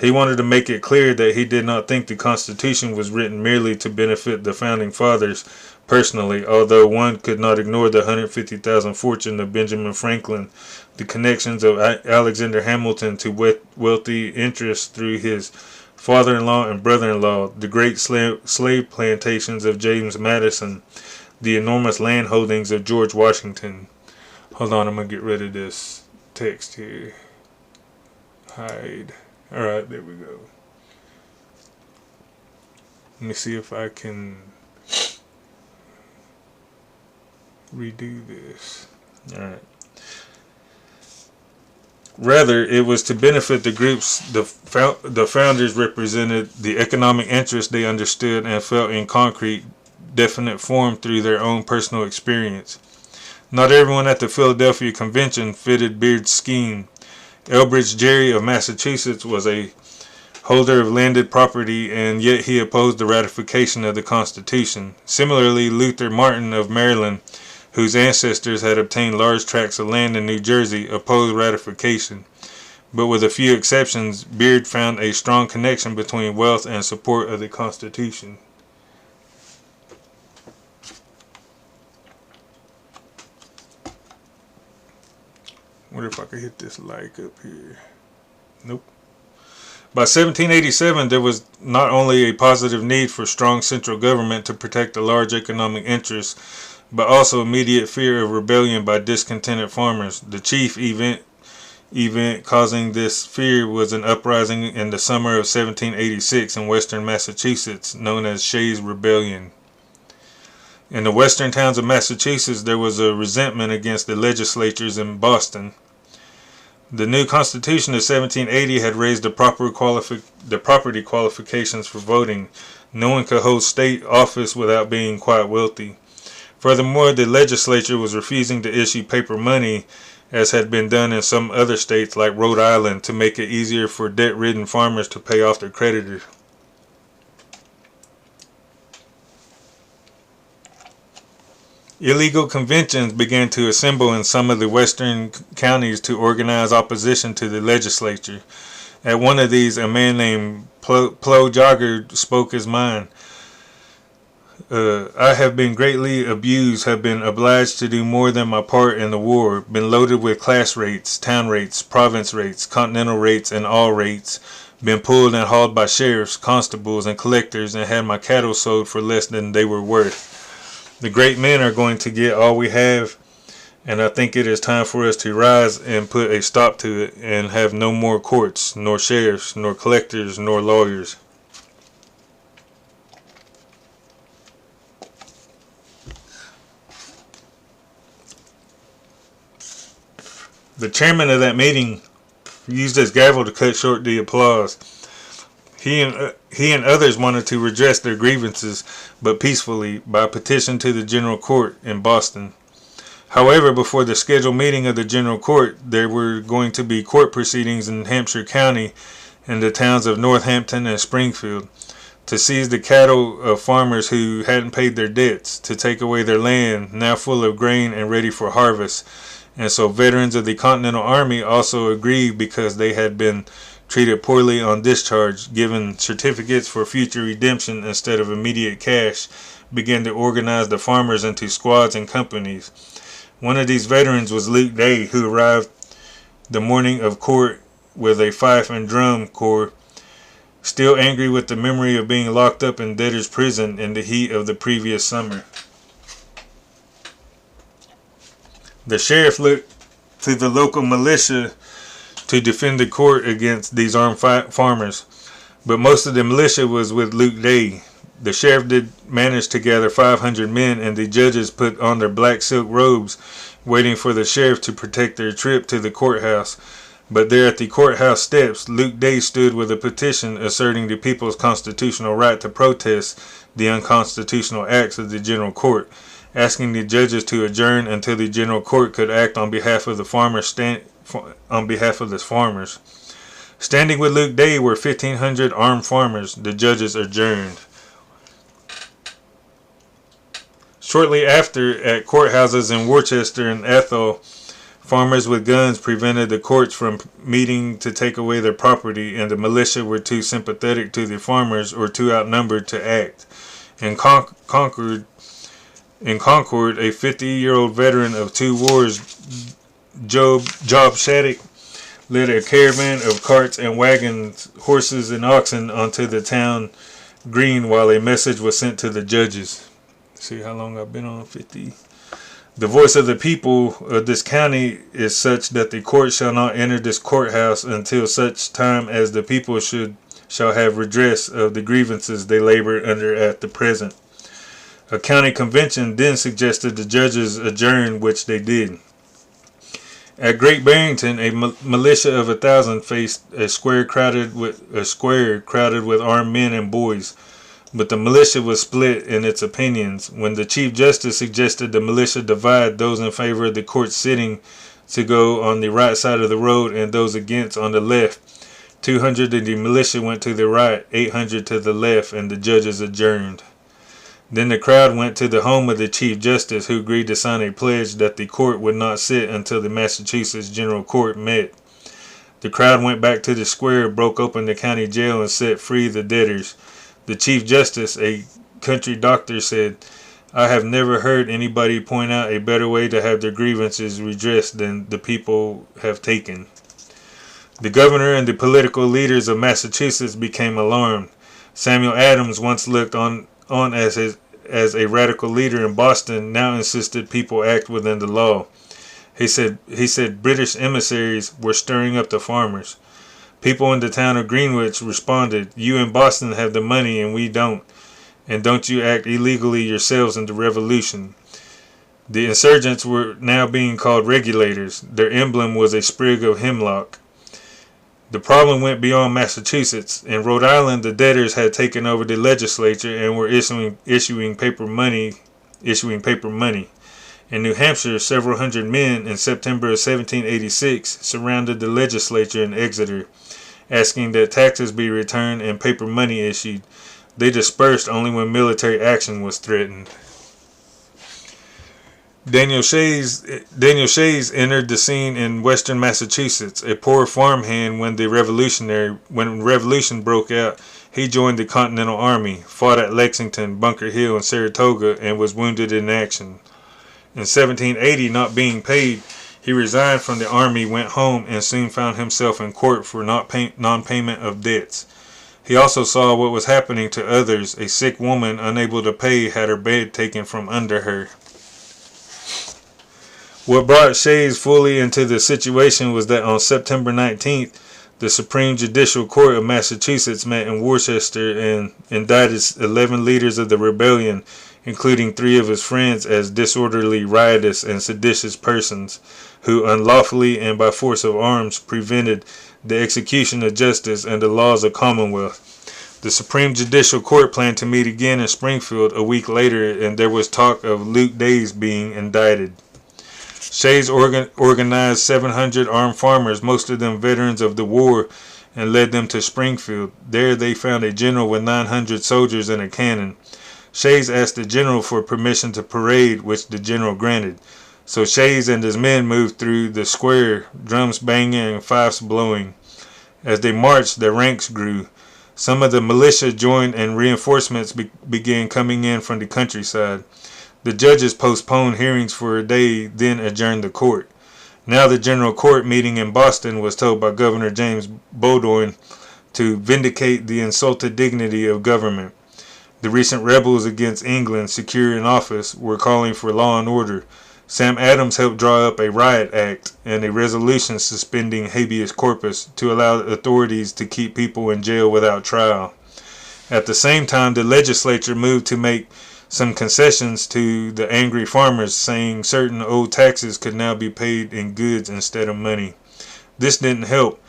He wanted to make it clear that he did not think the Constitution was written merely to benefit the Founding Fathers personally, although one could not ignore the 150,000 fortune of Benjamin Franklin, the connections of Alexander Hamilton to wealthy interests through his father-in-law and brother-in-law, the great slave plantations of James Madison, the enormous land holdings of George Washington. Hold on, I'm going to get rid of this text here. Hide. Alright, there we go. Let me see if I can redo this. Alright. Rather, it was to benefit the groups the founders represented, the economic interests they understood and felt in concrete, definite form through their own personal experience. Not everyone at the Philadelphia Convention fitted Beard's scheme. Elbridge Gerry of Massachusetts was a holder of landed property, and yet he opposed the ratification of the Constitution. Similarly, Luther Martin of Maryland, whose ancestors had obtained large tracts of land in New Jersey, opposed ratification. But with a few exceptions, Beard found a strong connection between wealth and support of the Constitution. What if I could hit this like up here? Nope. By 1787, there was not only a positive need for strong central government to protect the large economic interests, but also immediate fear of rebellion by discontented farmers. The chief event causing this fear was an uprising in the summer of 1786 in western Massachusetts, known as Shays' Rebellion. In the western towns of Massachusetts, there was a resentment against the legislatures in Boston. The new Constitution of 1780 had raised the property qualifications for voting. No one could hold state office without being quite wealthy. Furthermore, the legislature was refusing to issue paper money, as had been done in some other states like Rhode Island, to make it easier for debt-ridden farmers to pay off their creditors. Illegal conventions began to assemble in some of the western counties to organize opposition to the legislature. At one of these, a man named Plo Jogger spoke his mind. I have been greatly abused, have been obliged to do more than my part in the war, been loaded with class rates, town rates, province rates, continental rates, and all rates, been pulled and hauled by sheriffs, constables, and collectors, and had my cattle sold for less than they were worth. The great men are going to get all we have, and I think it is time for us to rise and put a stop to it, and have no more courts, nor sheriffs, nor collectors, nor lawyers. The chairman of that meeting used his gavel to cut short the applause. He and others wanted to redress their grievances, but peacefully, by petition to the General Court in Boston. However, before the scheduled meeting of the General Court, there were going to be court proceedings in Hampshire County in the towns of Northampton and Springfield, to seize the cattle of farmers who hadn't paid their debts, to take away their land, now full of grain and ready for harvest. And so veterans of the Continental Army also agreed, because they had been treated poorly on discharge, given certificates for future redemption instead of immediate cash, began to organize the farmers into squads and companies. One of these veterans was Luke Day, who arrived the morning of court with a fife and drum corps, still angry with the memory of being locked up in debtor's prison in the heat of the previous summer. The sheriff looked to the local militia to defend the court against these armed farmers, but most of the militia was with Luke Day. The sheriff did manage to gather 500 men, and the judges put on their black silk robes, waiting for the sheriff to protect their trip to the courthouse. But there at the courthouse steps, Luke Day stood with a petition asserting the people's constitutional right to protest the unconstitutional acts of the general court, asking the judges to adjourn until the general court could act on behalf of the farmers. Standing with Luke Day were 1,500 armed farmers. The judges adjourned. Shortly after, at courthouses in Worcester and Athol, farmers with guns prevented the courts from meeting to take away their property, and the militia were too sympathetic to the farmers or too outnumbered to act. In Concord, a 50-year-old veteran of 2 wars, Job Shattuck, led a caravan of carts and wagons, horses and oxen onto the town green while a message was sent to the judges. See how long I've been on? 50. The voice of the people of this county is such that the court shall not enter this courthouse until such time as the people shall have redress of the grievances they labor under at the present. A county convention then suggested the judges adjourn, which they did. At Great Barrington, a militia of 1,000 faced a square crowded with armed men and boys. But the militia was split in its opinions. When the Chief Justice suggested the militia divide, those in favor of the court sitting to go on the right side of the road and those against on the left. 200 of the militia went to the right, 800 to the left, and the judges adjourned. Then the crowd went to the home of the Chief Justice, who agreed to sign a pledge that the court would not sit until the Massachusetts General Court met. The crowd went back to the square, broke open the county jail, and set free the debtors. The Chief Justice, a country doctor, said, "I have never heard anybody point out a better way to have their grievances redressed than the people have taken." The governor and the political leaders of Massachusetts became alarmed. Samuel Adams, once looked on as a radical leader in Boston, now insisted people act within the law. He said British emissaries were stirring up the farmers. People in the town of Greenwich responded, "You in Boston have the money and we don't. And don't you act illegally yourselves in the revolution." The insurgents were now being called regulators. Their emblem was a sprig of hemlock. The problem went beyond Massachusetts. In Rhode Island, the debtors had taken over the legislature and were issuing paper money. In New Hampshire, several hundred men in September of 1786 surrounded the legislature in Exeter, asking that taxes be returned and paper money issued. They dispersed only when military action was threatened. Daniel Shays entered the scene in western Massachusetts, a poor farmhand. When revolution broke out, he joined the Continental Army, fought at Lexington, Bunker Hill, and Saratoga, and was wounded in action. In 1780, not being paid, he resigned from the army, went home, and soon found himself in court for non-payment of debts. He also saw what was happening to others. A sick woman, unable to pay, had her bed taken from under her. What brought Shays fully into the situation was that on September 19th, the Supreme Judicial Court of Massachusetts met in Worcester and indicted 11 leaders of the rebellion, including 3 of his friends, as disorderly, riotous, and seditious persons who unlawfully and by force of arms prevented the execution of justice and the laws of Commonwealth. The Supreme Judicial Court planned to meet again in Springfield a week later, and there was talk of Luke Days being indicted. Shays organized 700 armed farmers, most of them veterans of the war, and led them to Springfield. There they found a general with 900 soldiers and a cannon. Shays asked the general for permission to parade, which the general granted. So Shays and his men moved through the square, drums banging and fifes blowing. As they marched, their ranks grew. Some of the militia joined and reinforcements began coming in from the countryside. The judges postponed hearings for a day, then adjourned the court. Now the General Court meeting in Boston was told by Governor James Bowdoin to vindicate the insulted dignity of government. The recent rebels against England, secure in office, were calling for law and order. Sam Adams helped draw up a riot act and a resolution suspending habeas corpus to allow authorities to keep people in jail without trial. At the same time, the legislature moved to make some concessions to the angry farmers, saying certain old taxes could now be paid in goods instead of money. This didn't help.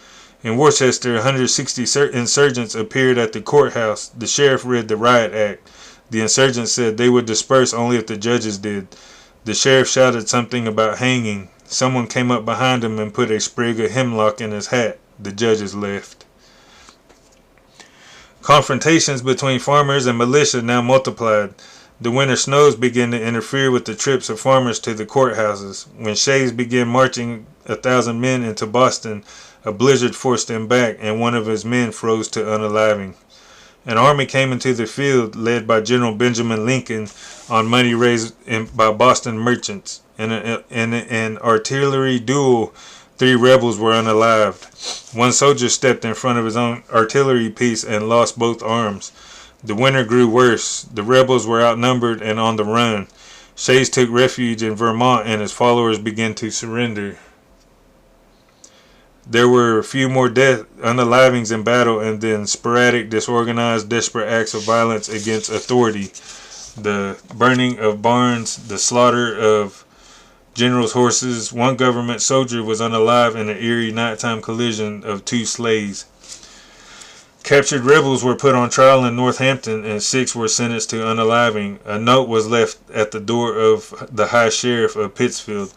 In Worcester, 160 insurgents appeared at the courthouse. The sheriff read the riot act. The insurgents said they would disperse only if the judges did. The sheriff shouted something about hanging. Someone came up behind him and put a sprig of hemlock in his hat. The judges left. Confrontations between farmers and militia now multiplied. The winter snows began to interfere with the trips of farmers to the courthouses. When Shays began marching 1,000 men into Boston, a blizzard forced him back, and one of his men froze to unaliving. An army came into the field, led by General Benjamin Lincoln, on money raised by Boston merchants. In an artillery duel, 3 rebels were unalived. One soldier stepped in front of his own artillery piece and lost both arms. The winter grew worse. The rebels were outnumbered and on the run. Shays took refuge in Vermont, and his followers began to surrender. There were a few more unalivings in battle, and then sporadic, disorganized, desperate acts of violence against authority. The burning of barns, the slaughter of generals' horses. One government soldier was unalive in an eerie nighttime collision of 2 sleighs. Captured rebels were put on trial in Northampton, and 6 were sentenced to unaliving. A note was left at the door of the High Sheriff of Pittsfield.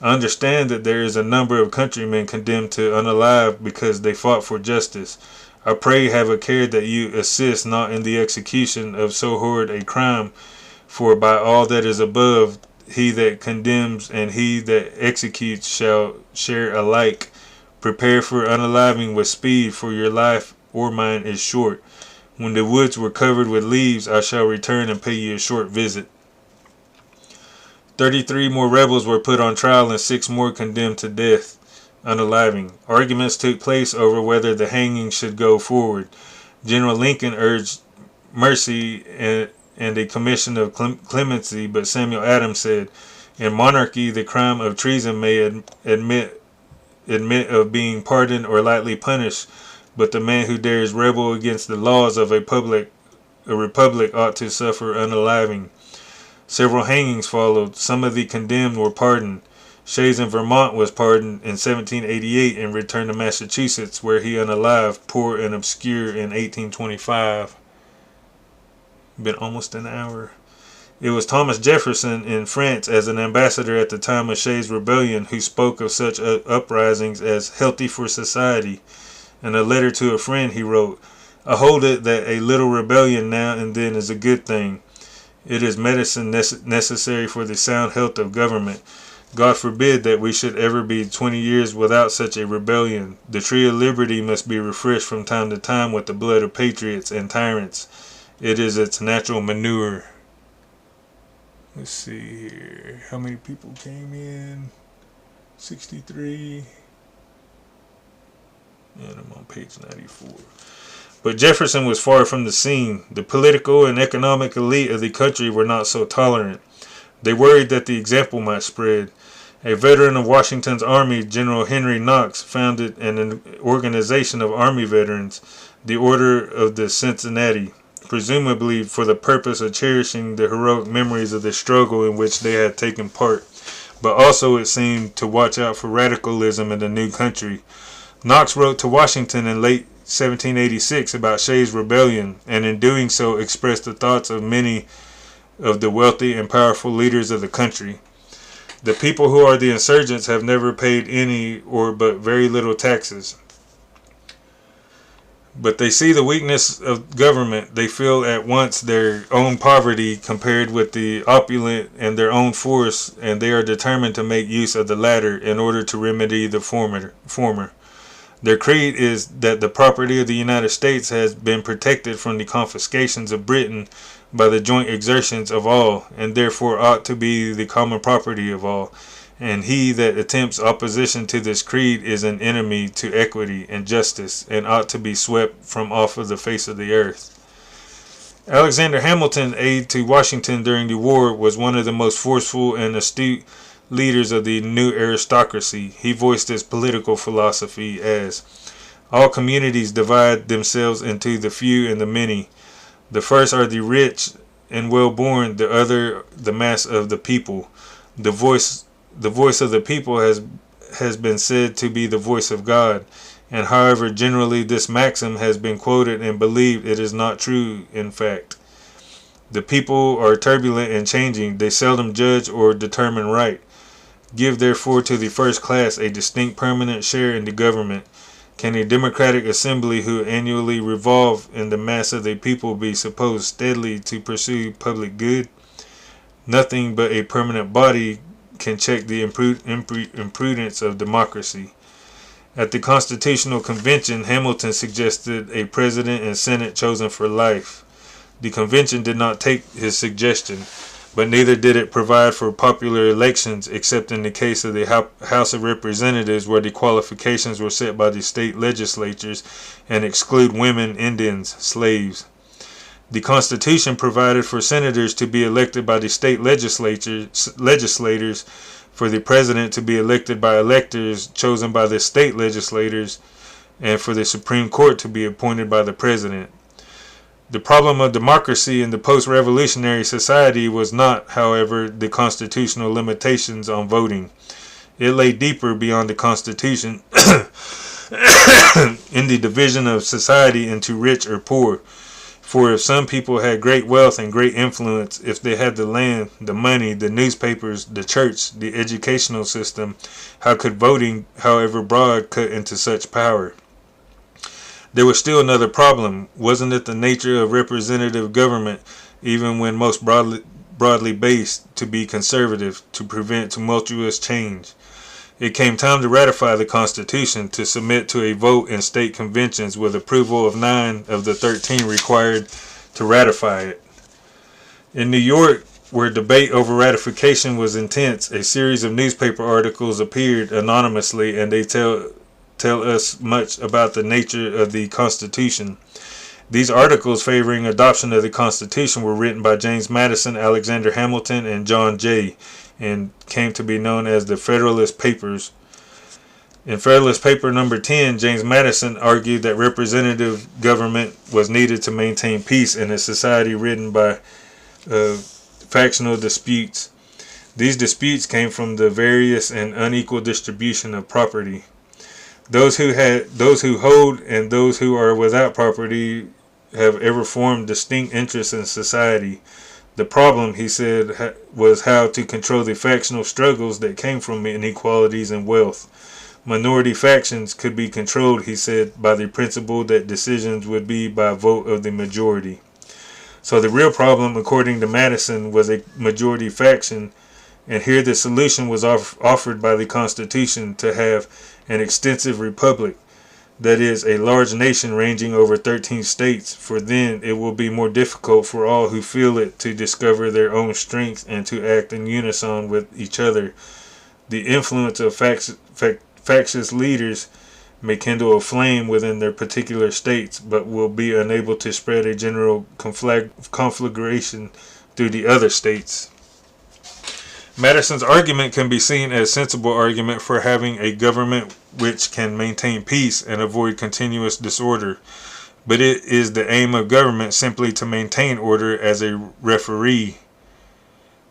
I understand that there is a number of countrymen condemned to unalive because they fought for justice. I pray have a care that you assist not in the execution of so horrid a crime, for by all that is above, he that condemns and he that executes shall share alike. Prepare for unaliving with speed, for your life or mine is short. When the woods were covered with leaves, I shall return and pay you a short visit. 33 more rebels were put on trial and 6 more condemned to death, unaliving. Arguments took place over whether the hanging should go forward. General Lincoln urged mercy and a commission of clemency, but Samuel Adams said, in monarchy the crime of treason may admit of being pardoned or lightly punished, but the man who dares rebel against the laws of a republic ought to suffer unaliving. Several hangings followed. Some of the condemned were pardoned. Shays in Vermont was pardoned in 1788 and returned to Massachusetts, where he unalived, poor and obscure, in 1825. Been almost an hour. It was Thomas Jefferson in France as an ambassador at the time of Shays' rebellion who spoke of such uprisings as healthy for society. In a letter to a friend he wrote, I hold it that a little rebellion now and then is a good thing. It is medicine necessary for the sound health of government. God forbid that we should ever be 20 years without such a rebellion. The tree of liberty must be refreshed from time to time with the blood of patriots and tyrants. It is its natural manure. Let's see here. How many people came in? 63. And I'm on page 94. But Jefferson was far from the scene. The political and economic elite of the country were not so tolerant. They worried that the example might spread. A veteran of Washington's army, General Henry Knox, founded an organization of army veterans, the Order of the Cincinnati, presumably for the purpose of cherishing the heroic memories of the struggle in which they had taken part, but also, it seemed, to watch out for radicalism in the new country. Knox wrote to Washington in late 1786 about Shays' rebellion, and in doing so expressed the thoughts of many of the wealthy and powerful leaders of the country. The people who are the insurgents have never paid any or but very little taxes. But they see the weakness of government. They feel at once their own poverty compared with the opulent and their own force, and they are determined to make use of the latter in order to remedy the former. Their creed is that the property of the United States has been protected from the confiscations of Britain by the joint exertions of all, and therefore ought to be the common property of all. And he that attempts opposition to this creed is an enemy to equity and justice, and ought to be swept from off of the face of the earth. Alexander Hamilton, aide to Washington during the war, was one of the most forceful and astute leaders of the new aristocracy. He voiced his political philosophy as, all communities divide themselves into the few and the many. The first are the rich and well-born, the other the mass of the people. The voice of the people has been said to be the voice of God, and however generally this maxim has been quoted and believed, it is not true in fact. The people are turbulent and changing. They seldom judge or determine right. Give therefore to the first class a distinct permanent share in the government. Can a democratic assembly who annually revolve in the mass of the people be supposed steadily to pursue public good? Nothing but a permanent body can check the imprudence of democracy. At the Constitutional Convention, Hamilton suggested a president and senate chosen for life. The convention did not take his suggestion, but neither did it provide for popular elections, except in the case of the House of Representatives, where the qualifications were set by the state legislatures and exclude women, Indians, slaves. The Constitution provided for senators to be elected by the state legislators, for the president to be elected by electors chosen by the state legislators, and for the Supreme Court to be appointed by the president. The problem of democracy in the post-revolutionary society was not, however, the constitutional limitations on voting. It lay deeper beyond the Constitution in the division of society into rich or poor. For if some people had great wealth and great influence, if they had the land, the money, the newspapers, the church, the educational system, how could voting, however broad, cut into such power? There was still another problem. Wasn't it the nature of representative government, even when most broadly based, to be conservative, to prevent tumultuous change? It came time to ratify the Constitution, to submit to a vote in state conventions with approval of 9 of the 13 required to ratify it. In New York, where debate over ratification was intense, a series of newspaper articles appeared anonymously, and they tell us much about the nature of the Constitution. These articles favoring adoption of the Constitution were written by James Madison, Alexander Hamilton, and John Jay, and came to be known as the Federalist Papers. In Federalist Paper number 10, James Madison argued that representative government was needed to maintain peace in a society ridden by factional disputes. These disputes came from the various and unequal distribution of property. Those who hold and those who are without property have ever formed distinct interests in society. The problem, he said, was how to control the factional struggles that came from inequalities in wealth. Minority factions could be controlled, he said, by the principle that decisions would be by vote of the majority. So the real problem, according to Madison, was a majority faction, and here the solution was offered by the Constitution to have an extensive republic, that is, a large nation ranging over 13 states, for then it will be more difficult for all who feel it to discover their own strength and to act in unison with each other. The influence of factious leaders may kindle a flame within their particular states, but will be unable to spread a general conflagration through the other states. Madison's argument can be seen as a sensible argument for having a government which can maintain peace and avoid continuous disorder. But it is the aim of government simply to maintain order as a referee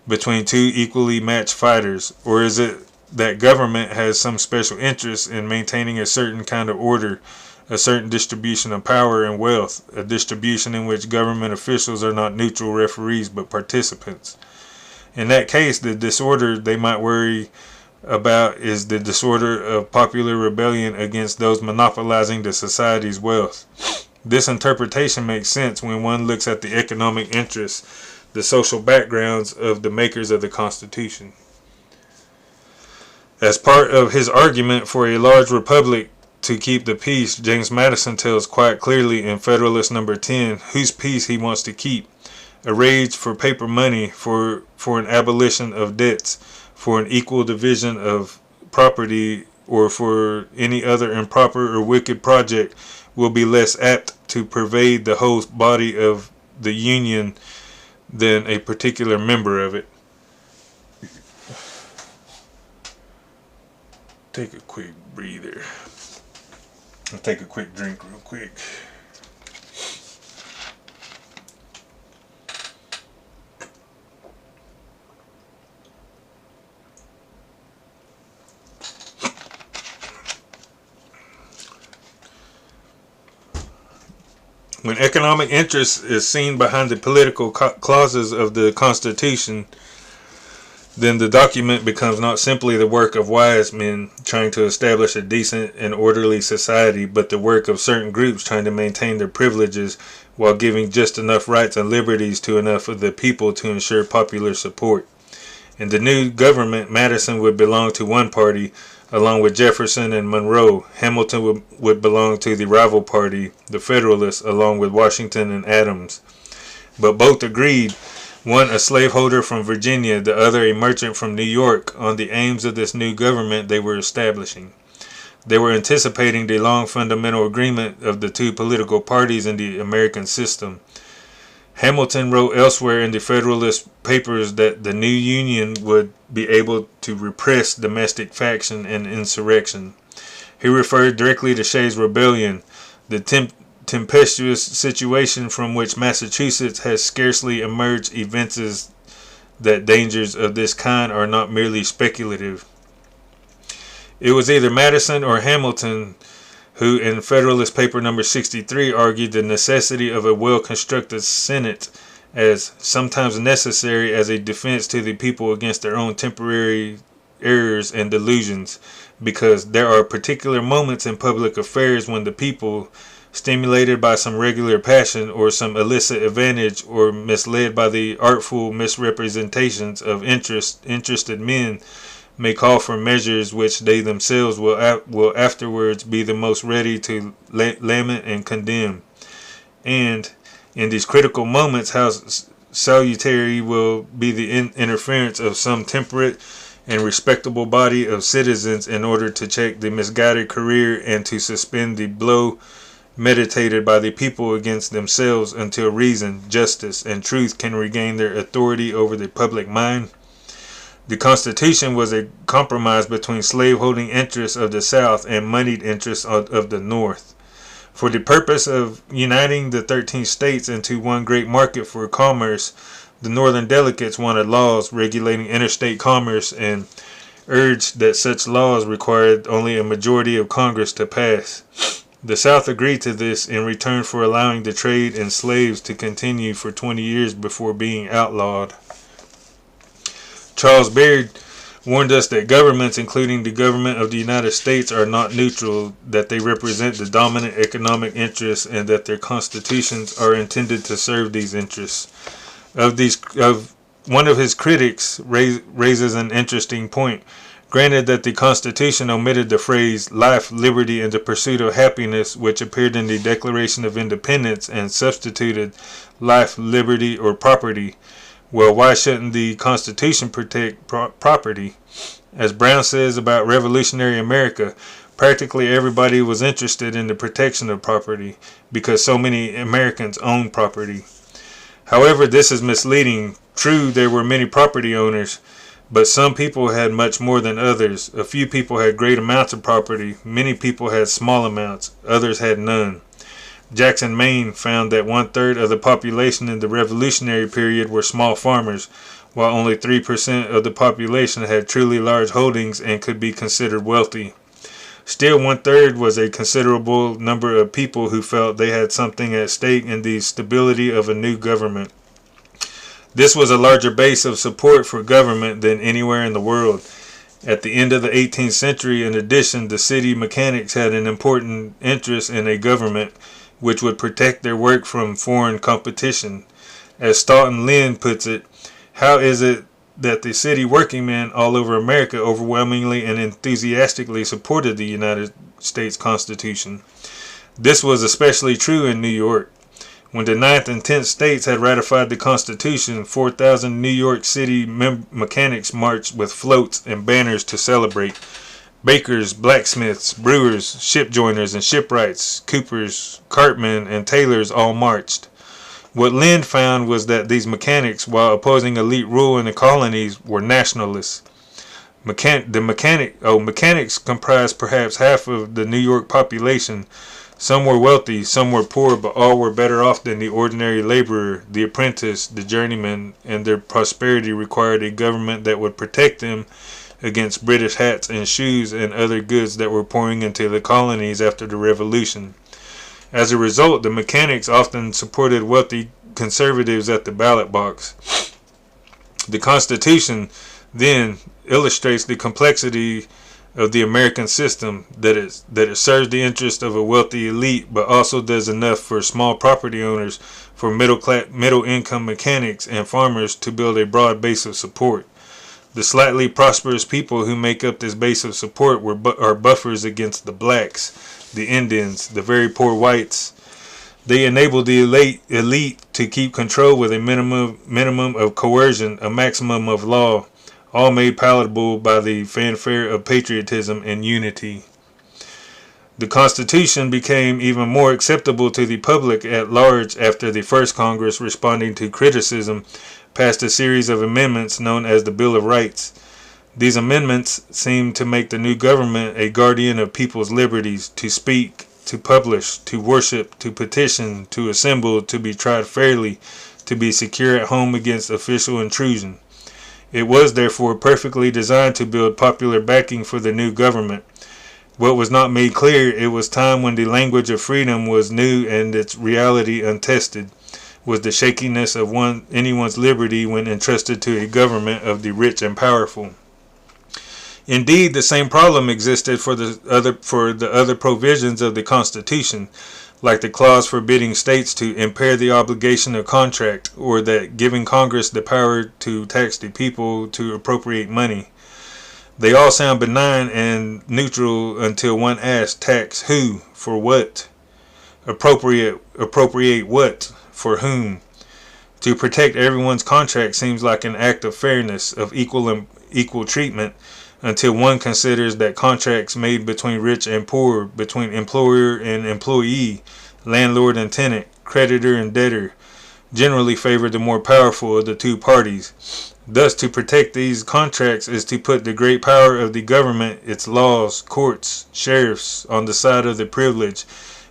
between two equally matched fighters? Or is it that government has some special interest in maintaining a certain kind of order, a certain distribution of power and wealth, a distribution in which government officials are not neutral referees but participants? In that case, the disorder they might worry about is the disorder of popular rebellion against those monopolizing the society's wealth. This interpretation makes sense when one looks at the economic interests, the social backgrounds of the makers of the Constitution. As part of his argument for a large republic to keep the peace, James Madison tells quite clearly in Federalist number 10 whose peace he wants to keep. A rage for paper money, for an abolition of debts, for an equal division of property, or for any other improper or wicked project will be less apt to pervade the whole body of the Union than a particular member of it. take a quick breather. I'll take a quick drink real quick. When economic interest is seen behind the political clauses of the Constitution, then the document becomes not simply the work of wise men trying to establish a decent and orderly society, but the work of certain groups trying to maintain their privileges while giving just enough rights and liberties to enough of the people to ensure popular support. In the new government, Madison would belong to one party, along with Jefferson and Monroe. Hamilton would belong to the rival party, the Federalists, along with Washington and Adams. But both agreed, one a slaveholder from Virginia, the other a merchant from New York, on the aims of this new government they were establishing. They were anticipating the long fundamental agreement of the two political parties in the American system. Hamilton wrote elsewhere in the Federalist Papers that the new Union would be able to repress domestic faction and insurrection. He referred directly to Shays' Rebellion, the tempestuous situation from which Massachusetts has scarcely emerged, evinces that dangers of this kind are not merely speculative. It was either Madison or Hamilton who in Federalist Paper number 63 argued the necessity of a well-constructed Senate as sometimes necessary as a defense to the people against their own temporary errors and delusions, because there are particular moments in public affairs when the people, stimulated by some regular passion or some illicit advantage, or misled by the artful misrepresentations of interested men, may call for measures which they themselves will afterwards be the most ready to lament and condemn. And in these critical moments, how salutary will be the interference of some temperate and respectable body of citizens in order to check the misguided career and to suspend the blow meditated by the people against themselves until reason, justice, and truth can regain their authority over the public mind. The Constitution was a compromise between slaveholding interests of the South and moneyed interests of the North. For the purpose of uniting the 13 states into one great market for commerce, the Northern delegates wanted laws regulating interstate commerce and urged that such laws required only a majority of Congress to pass. The South agreed to this in return for allowing the trade in slaves to continue for 20 years before being outlawed. Charles Baird warned us that governments, including the government of the United States, are not neutral, that they represent the dominant economic interests, and that their constitutions are intended to serve these interests. One of his critics raises an interesting point. Granted that the Constitution omitted the phrase life, liberty, and the pursuit of happiness, which appeared in the Declaration of Independence, and substituted life, liberty, or property. Well, why shouldn't the Constitution protect property? As Brown says about revolutionary America, practically everybody was interested in the protection of property because so many Americans own property. However, this is misleading. True, there were many property owners, but some people had much more than others. A few people had great amounts of property. Many people had small amounts. Others had none. Jackson, Maine found that 1/3 of the population in the Revolutionary period were small farmers, while only 3% of the population had truly large holdings and could be considered wealthy. Still, 1/3 was a considerable number of people who felt they had something at stake in the stability of a new government. This was a larger base of support for government than anywhere in the world. At the end of the 18th century, in addition, the city mechanics had an important interest in a government which would protect their work from foreign competition. As Stoughton Lynn puts it, how is it that the city workingmen all over America overwhelmingly and enthusiastically supported the United States Constitution? This was especially true in New York. When the 9th and 10th states had ratified the Constitution, 4,000 New York City mechanics marched with floats and banners to celebrate. Bakers, blacksmiths, brewers, ship joiners and shipwrights, coopers, cartmen, and tailors all marched. What Lind found was that these mechanics, while opposing elite rule in the colonies, were nationalists. Mechanics comprised perhaps half of the New York population. Some were wealthy, some were poor, but all were better off than the ordinary laborer, the apprentice, the journeyman, and their prosperity required a government that would protect them against British hats and shoes and other goods that were pouring into the colonies after the Revolution. As a result, the mechanics often supported wealthy conservatives at the ballot box. The Constitution, then, illustrates the complexity of the American system, that it serves the interest of a wealthy elite, but also does enough for small property owners, for middle income mechanics and farmers to build a broad base of support. The slightly prosperous people who make up this base of support are buffers against the blacks, the Indians, the very poor whites. They enable the elite to keep control with a minimum of coercion, a maximum of law, all made palatable by the fanfare of patriotism and unity. The Constitution became even more acceptable to the public at large after the first Congress, responding to criticism, passed a series of amendments known as the Bill of Rights. These amendments seemed to make the new government a guardian of people's liberties to speak, to publish, to worship, to petition, to assemble, to be tried fairly, to be secure at home against official intrusion. It was therefore perfectly designed to build popular backing for the new government. What was not made clear, it was time when the language of freedom was new and its reality untested, was the shakiness of anyone's liberty when entrusted to a government of the rich and powerful. Indeed, the same problem existed for the other provisions of the Constitution, like the clause forbidding states to impair the obligation of contract, or that giving Congress the power to tax the people to appropriate money. They all sound benign and neutral until one asks, tax who? For what? Appropriate what? For whom? To protect everyone's contract seems like an act of fairness, of equal treatment, until one considers that contracts made between rich and poor, between employer and employee, landlord and tenant, creditor and debtor, generally favor the more powerful of the two parties. Thus, to protect these contracts is to put the great power of the government, its laws, courts, sheriffs, on the side of the privileged,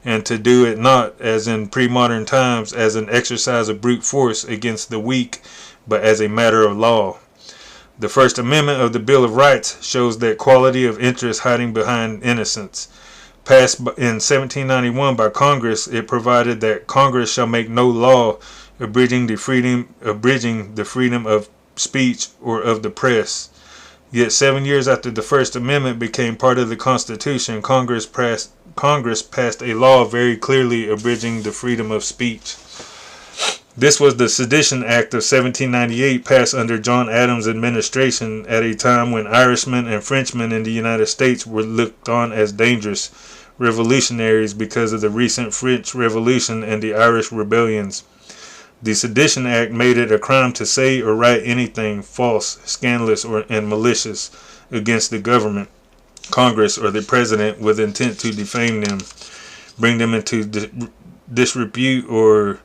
and to do it not, as in pre-modern times, as an exercise of brute force against the weak, but as a matter of law. The First Amendment of the Bill of Rights shows that quality of interest hiding behind innocence. Passed in 1791 by Congress, it provided that Congress shall make no law abridging the freedom of speech or of the press. Yet 7 years after the First Amendment became part of the Constitution, Congress passed a law very clearly abridging the freedom of speech. This was the Sedition Act of 1798, passed under John Adams' administration at a time when Irishmen and Frenchmen in the United States were looked on as dangerous revolutionaries because of the recent French Revolution and the Irish rebellions. The Sedition Act made it a crime to say or write anything false, scandalous, and malicious against the government, Congress, or the President with intent to defame them, bring them into disrepute, or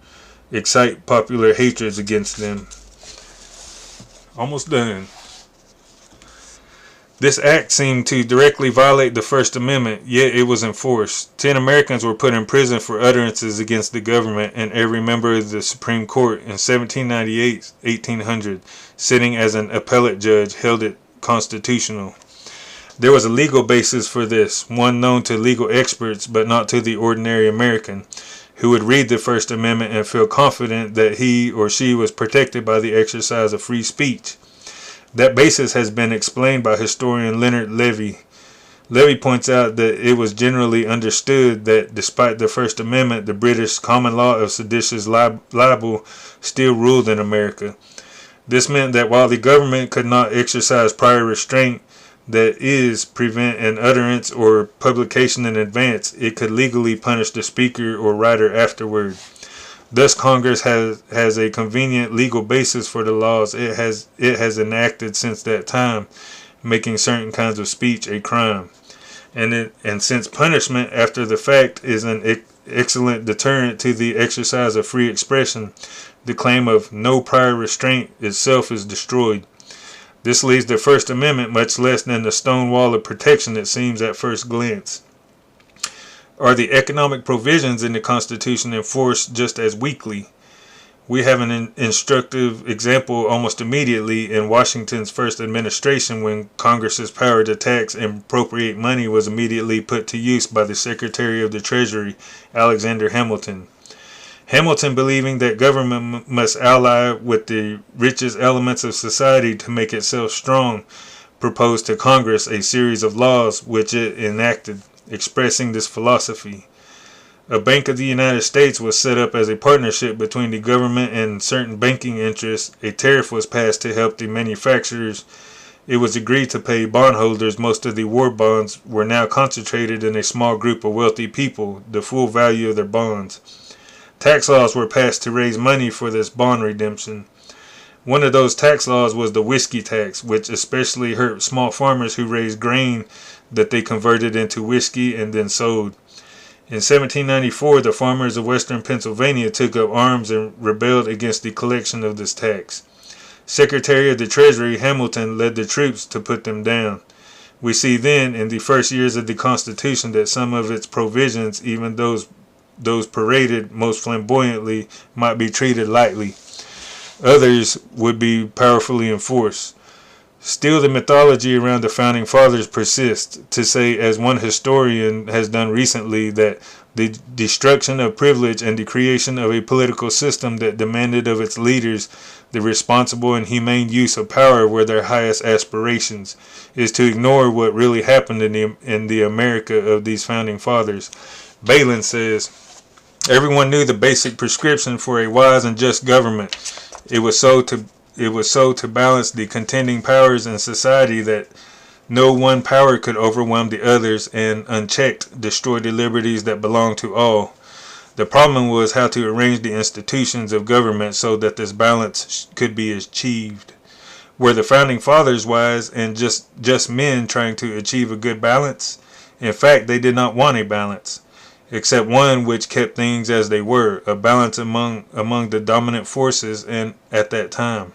excite popular hatreds against them. Almost done. This act seemed to directly violate the First Amendment, yet it was enforced. 10 Americans were put in prison for utterances against the government, and every member of the Supreme Court in 1798, 1800, sitting as an appellate judge, held it constitutional. There was a legal basis for this, one known to legal experts but not to the ordinary American, who would read the First Amendment and feel confident that he or she was protected by the exercise of free speech. That basis has been explained by historian Leonard Levy. Levy points out that it was generally understood that despite the First Amendment, the British common law of seditious libel still ruled in America. This meant that while the government could not exercise prior restraint, that is, prevent an utterance or publication in advance, it could legally punish the speaker or writer afterward. Thus, Congress has a convenient legal basis for the laws it has enacted since that time, making certain kinds of speech a crime. And since punishment after the fact is an excellent deterrent to the exercise of free expression, the claim of no prior restraint itself is destroyed. This leaves the First Amendment much less than the stone wall of protection it seems at first glance. Are the economic provisions in the Constitution enforced just as weakly? We have an instructive example almost immediately in Washington's first administration, when Congress's power to tax and appropriate money was immediately put to use by the Secretary of the Treasury, Alexander Hamilton. Hamilton, believing that government must ally with the richest elements of society to make itself strong, proposed to Congress a series of laws which it enacted, expressing this philosophy. A Bank of the United States was set up as a partnership between the government and certain banking interests. A tariff was passed to help the manufacturers. It was agreed to pay bondholders. Most of the war bonds were now concentrated in a small group of wealthy people, the full value of their bonds. Tax laws were passed to raise money for this bond redemption. One of those tax laws was the whiskey tax, which especially hurt small farmers who raised grain that they converted into whiskey and then sold. In 1794, the farmers of western Pennsylvania took up arms and rebelled against the collection of this tax. Secretary of the Treasury Hamilton led the troops to put them down. We see then, in the first years of the Constitution, that some of its provisions, even those paraded most flamboyantly, might be treated lightly. Others would be powerfully enforced. Still, the mythology around the Founding Fathers persists. To say, as one historian has done recently, that the destruction of privilege and the creation of a political system that demanded of its leaders the responsible and humane use of power were their highest aspirations, is to ignore what really happened in the America of these Founding Fathers. Balin says, everyone knew the basic prescription for a wise and just government. It was so to balance the contending powers in society that no one power could overwhelm the others and, unchecked, destroy the liberties that belong to all. The problem was how to arrange the institutions of government so that this balance could be achieved. Were the Founding Fathers wise and just men trying to achieve a good balance? In fact, they did not want a balance, except one which kept things as they were, a balance among the dominant forces and at that time.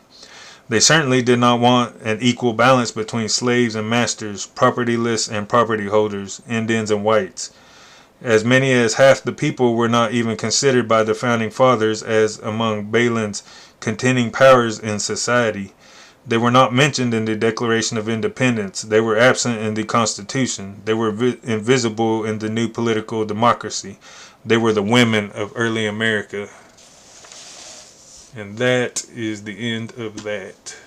They certainly did not want an equal balance between slaves and masters, propertyless and property holders, Indians and whites. As many as half the people were not even considered by the Founding Fathers as among Balin's contending powers in society. They were not mentioned in the Declaration of Independence. They were absent in the Constitution. They were invisible in the new political democracy. They were the women of early America. And that is the end of that.